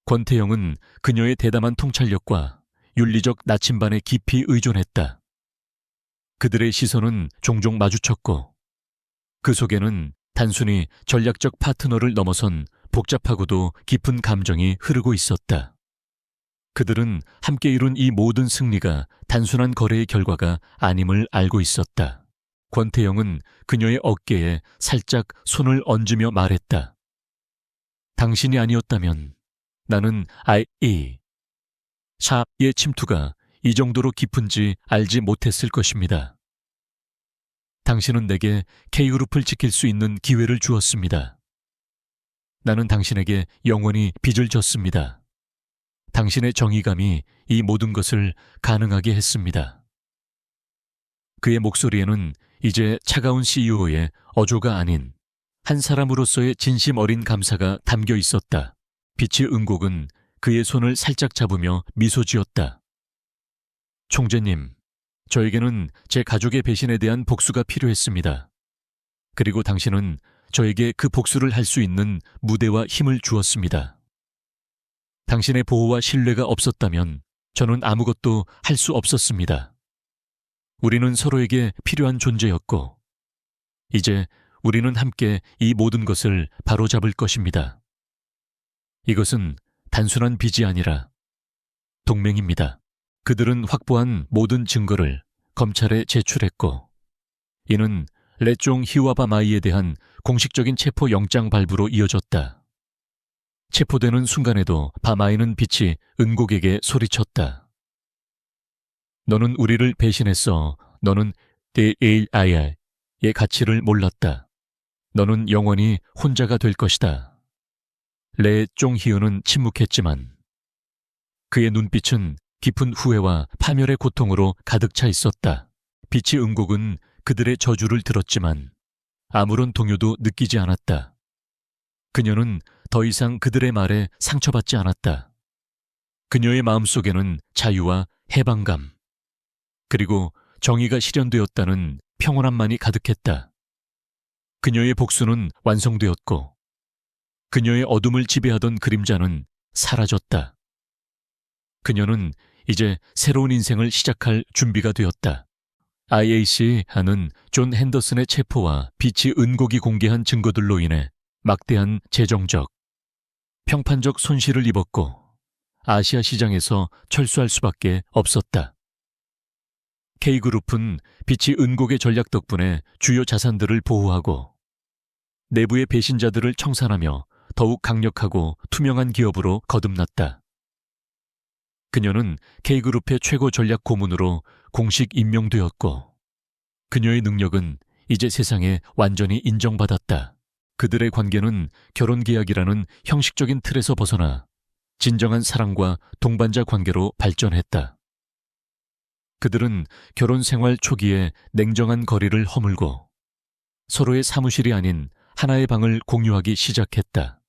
권태영은 그녀의 대담한 통찰력과 윤리적 나침반에 깊이 의존했다. 그들의 시선은 종종 마주쳤고 그 속에는 단순히 전략적 파트너를 넘어선 복잡하고도 깊은 감정이 흐르고 있었다. 그들은 함께 이룬 이 모든 승리가 단순한 거래의 결과가 아님을 알고 있었다. 권태영은 그녀의 어깨에 살짝 손을 얹으며 말했다. 당신이 아니었다면 나는 샵의 침투가 이 정도로 깊은지 알지 못했을 것입니다. 당신은 내게 K그룹을 지킬 수 있는 기회를 주었습니다. 나는 당신에게 영원히 빚을 졌습니다. 당신의 정의감이 이 모든 것을 가능하게 했습니다. 그의 목소리에는 이제 차가운 CEO의 어조가 아닌 한 사람으로서의 진심 어린 감사가 담겨 있었다. 빛이 은곡은 그의 손을 살짝 잡으며 미소 지었다. 총재님, 저에게는 제 가족의 배신에 대한 복수가 필요했습니다. 그리고 당신은 저에게 그 복수를 할 수 있는 무대와 힘을 주었습니다. 당신의 보호와 신뢰가 없었다면 저는 아무것도 할 수 없었습니다. 우리는 서로에게 필요한 존재였고, 이제 우리는 함께 이 모든 것을 바로잡을 것입니다. 이것은 단순한 빚이 아니라 동맹입니다. 그들은 확보한 모든 증거를 검찰에 제출했고, 이는 레종 히와바마이에 대한 공식적인 체포 영장 발부로 이어졌다. 체포되는 순간에도 바마이는 빛이 은곡에게 소리쳤다. 너는 우리를 배신했어. 너는 DAIR의 가치를 몰랐다. 너는 영원히 혼자가 될 것이다. 레종히우는 침묵했지만 그의 눈빛은 깊은 후회와 파멸의 고통으로 가득 차 있었다. 빛이 은곡은 그들의 저주를 들었지만 아무런 동요도 느끼지 않았다. 그녀는 더 이상 그들의 말에 상처받지 않았다. 그녀의 마음속에는 자유와 해방감, 그리고 정의가 실현되었다는 평온함만이 가득했다. 그녀의 복수는 완성되었고, 그녀의 어둠을 지배하던 그림자는 사라졌다. 그녀는 이제 새로운 인생을 시작할 준비가 되었다. IAC는 존 핸더슨의 체포와 빛이 은곡이 공개한 증거들로 인해 막대한 재정적, 평판적 손실을 입었고 아시아 시장에서 철수할 수밖에 없었다. K그룹은 빛이 은곡의 전략 덕분에 주요 자산들을 보호하고 내부의 배신자들을 청산하며 더욱 강력하고 투명한 기업으로 거듭났다. 그녀는 K그룹의 최고 전략 고문으로 공식 임명되었고 그녀의 능력은 이제 세상에 완전히 인정받았다. 그들의 관계는 결혼계약이라는 형식적인 틀에서 벗어나 진정한 사랑과 동반자 관계로 발전했다. 그들은 결혼 생활 초기에 냉정한 거리를 허물고 서로의 사무실이 아닌 하나의 방을 공유하기 시작했다.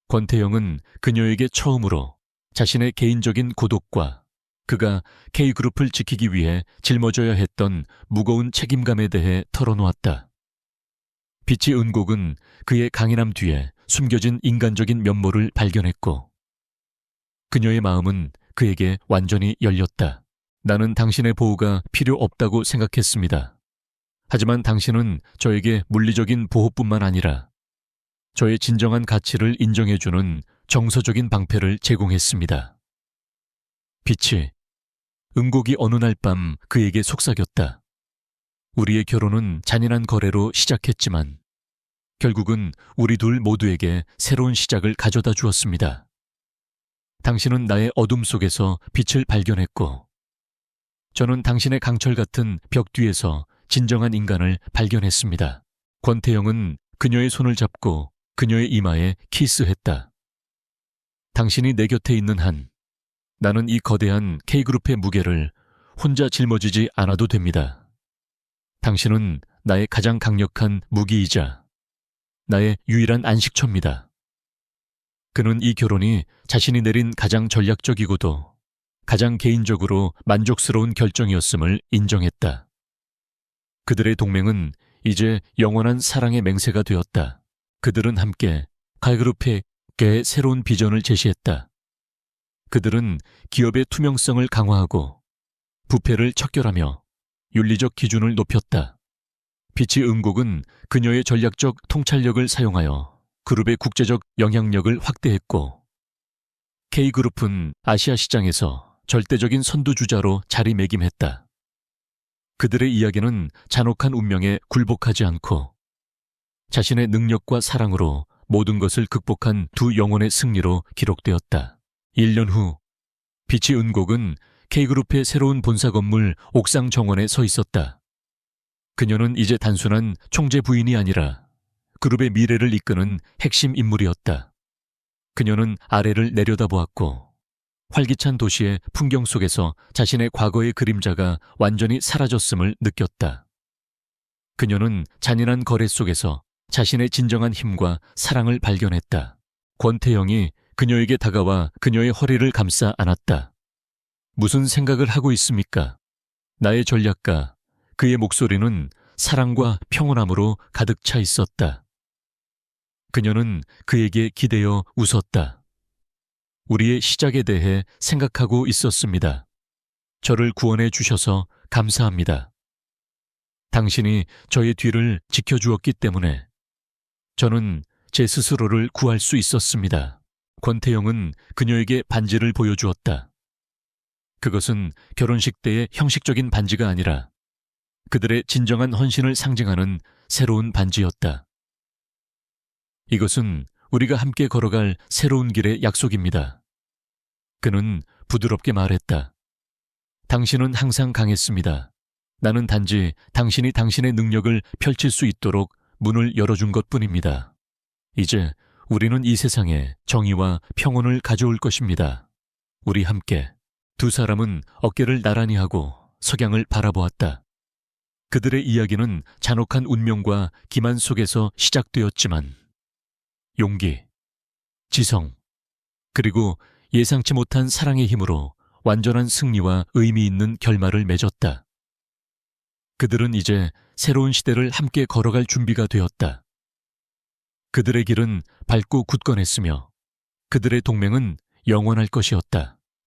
권태영은 그녀에게 처음으로 자신의 개인적인 고독과 그가 K그룹을 지키기 위해 짊어져야 했던 무거운 책임감에 대해 털어놓았다. 빛이 은곡은 그의 강인함 뒤에 숨겨진 인간적인 면모를 발견했고 그녀의 마음은 그에게 완전히 열렸다. 나는 당신의 보호가 필요 없다고 생각했습니다. 하지만 당신은 저에게 물리적인 보호뿐만 아니라 저의 진정한 가치를 인정해주는 정서적인 방패를 제공했습니다. 빛이 은곡이 어느 날 밤 그에게 속삭였다. 우리의 결혼은 잔인한 거래로 시작했지만 결국은 우리 둘 모두에게 새로운 시작을 가져다 주었습니다. 당신은 나의 어둠 속에서 빛을 발견했고 저는 당신의 강철 같은 벽 뒤에서 진정한 인간을 발견했습니다. 권태영은 그녀의 손을 잡고 그녀의 이마에 키스했다. 당신이 내 곁에 있는 한 나는 이 거대한 K그룹의 무게를 혼자 짊어지지 않아도 됩니다. 당신은 나의 가장 강력한 무기이자 나의 유일한 안식처입니다. 그는 이 결혼이 자신이 내린 가장 전략적이고도 가장 개인적으로 만족스러운 결정이었음을 인정했다. 그들의 동맹은 이제 영원한 사랑의 맹세가 되었다. 그들은 함께 K그룹에게 새로운 비전을 제시했다. 그들은 기업의 투명성을 강화하고 부패를 척결하며 윤리적 기준을 높였다. 빛이 은곡은 그녀의 전략적 통찰력을 사용하여 그룹의 국제적 영향력을 확대했고 K그룹은 아시아 시장에서 절대적인 선두주자로 자리매김했다. 그들의 이야기는 잔혹한 운명에 굴복하지 않고 자신의 능력과 사랑으로 모든 것을 극복한 두 영혼의 승리로 기록되었다. 1년 후 빛이 은곡은 K그룹의 새로운 본사 건물 옥상 정원에 서 있었다. 그녀는 이제 단순한 총재 부인이 아니라 그룹의 미래를 이끄는 핵심 인물이었다. 그녀는 아래를 내려다보았고 활기찬 도시의 풍경 속에서 자신의 과거의 그림자가 완전히 사라졌음을 느꼈다. 그녀는 잔인한 거래 속에서 자신의 진정한 힘과 사랑을 발견했다. 권태영이 그녀에게 다가와 그녀의 허리를 감싸 안았다. 무슨 생각을 하고 있습니까? 나의 전략가, 그의 목소리는 사랑과 평온함으로 가득 차 있었다. 그녀는 그에게 기대어 웃었다. 우리의 시작에 대해 생각하고 있었습니다. 저를 구원해 주셔서 감사합니다. 당신이 저의 뒤를 지켜주었기 때문에 저는 제 스스로를 구할 수 있었습니다. 권태영은 그녀에게 반지를 보여주었다. 그것은 결혼식 때의 형식적인 반지가 아니라 그들의 진정한 헌신을 상징하는 새로운 반지였다. 이것은 우리가 함께 걸어갈 새로운 길의 약속입니다. 그는 부드럽게 말했다. 당신은 항상 강했습니다. 나는 단지 당신이 당신의 능력을 펼칠 수 있도록 문을 열어준 것뿐입니다. 이제 우리는 이 세상에 정의와 평온을 가져올 것입니다. 우리 함께. 두 사람은 어깨를 나란히 하고 석양을 바라보았다. 그들의 이야기는 잔혹한 운명과 기만 속에서 시작되었지만 용기, 지성, 그리고 예상치 못한 사랑의 힘으로 완전한 승리와 의미 있는 결말을 맺었다. 그들은 이제 새로운 시대를 함께 걸어갈 준비가 되었다. 그들의 길은 밝고 굳건했으며 그들의 동맹은 영원할 것이었다.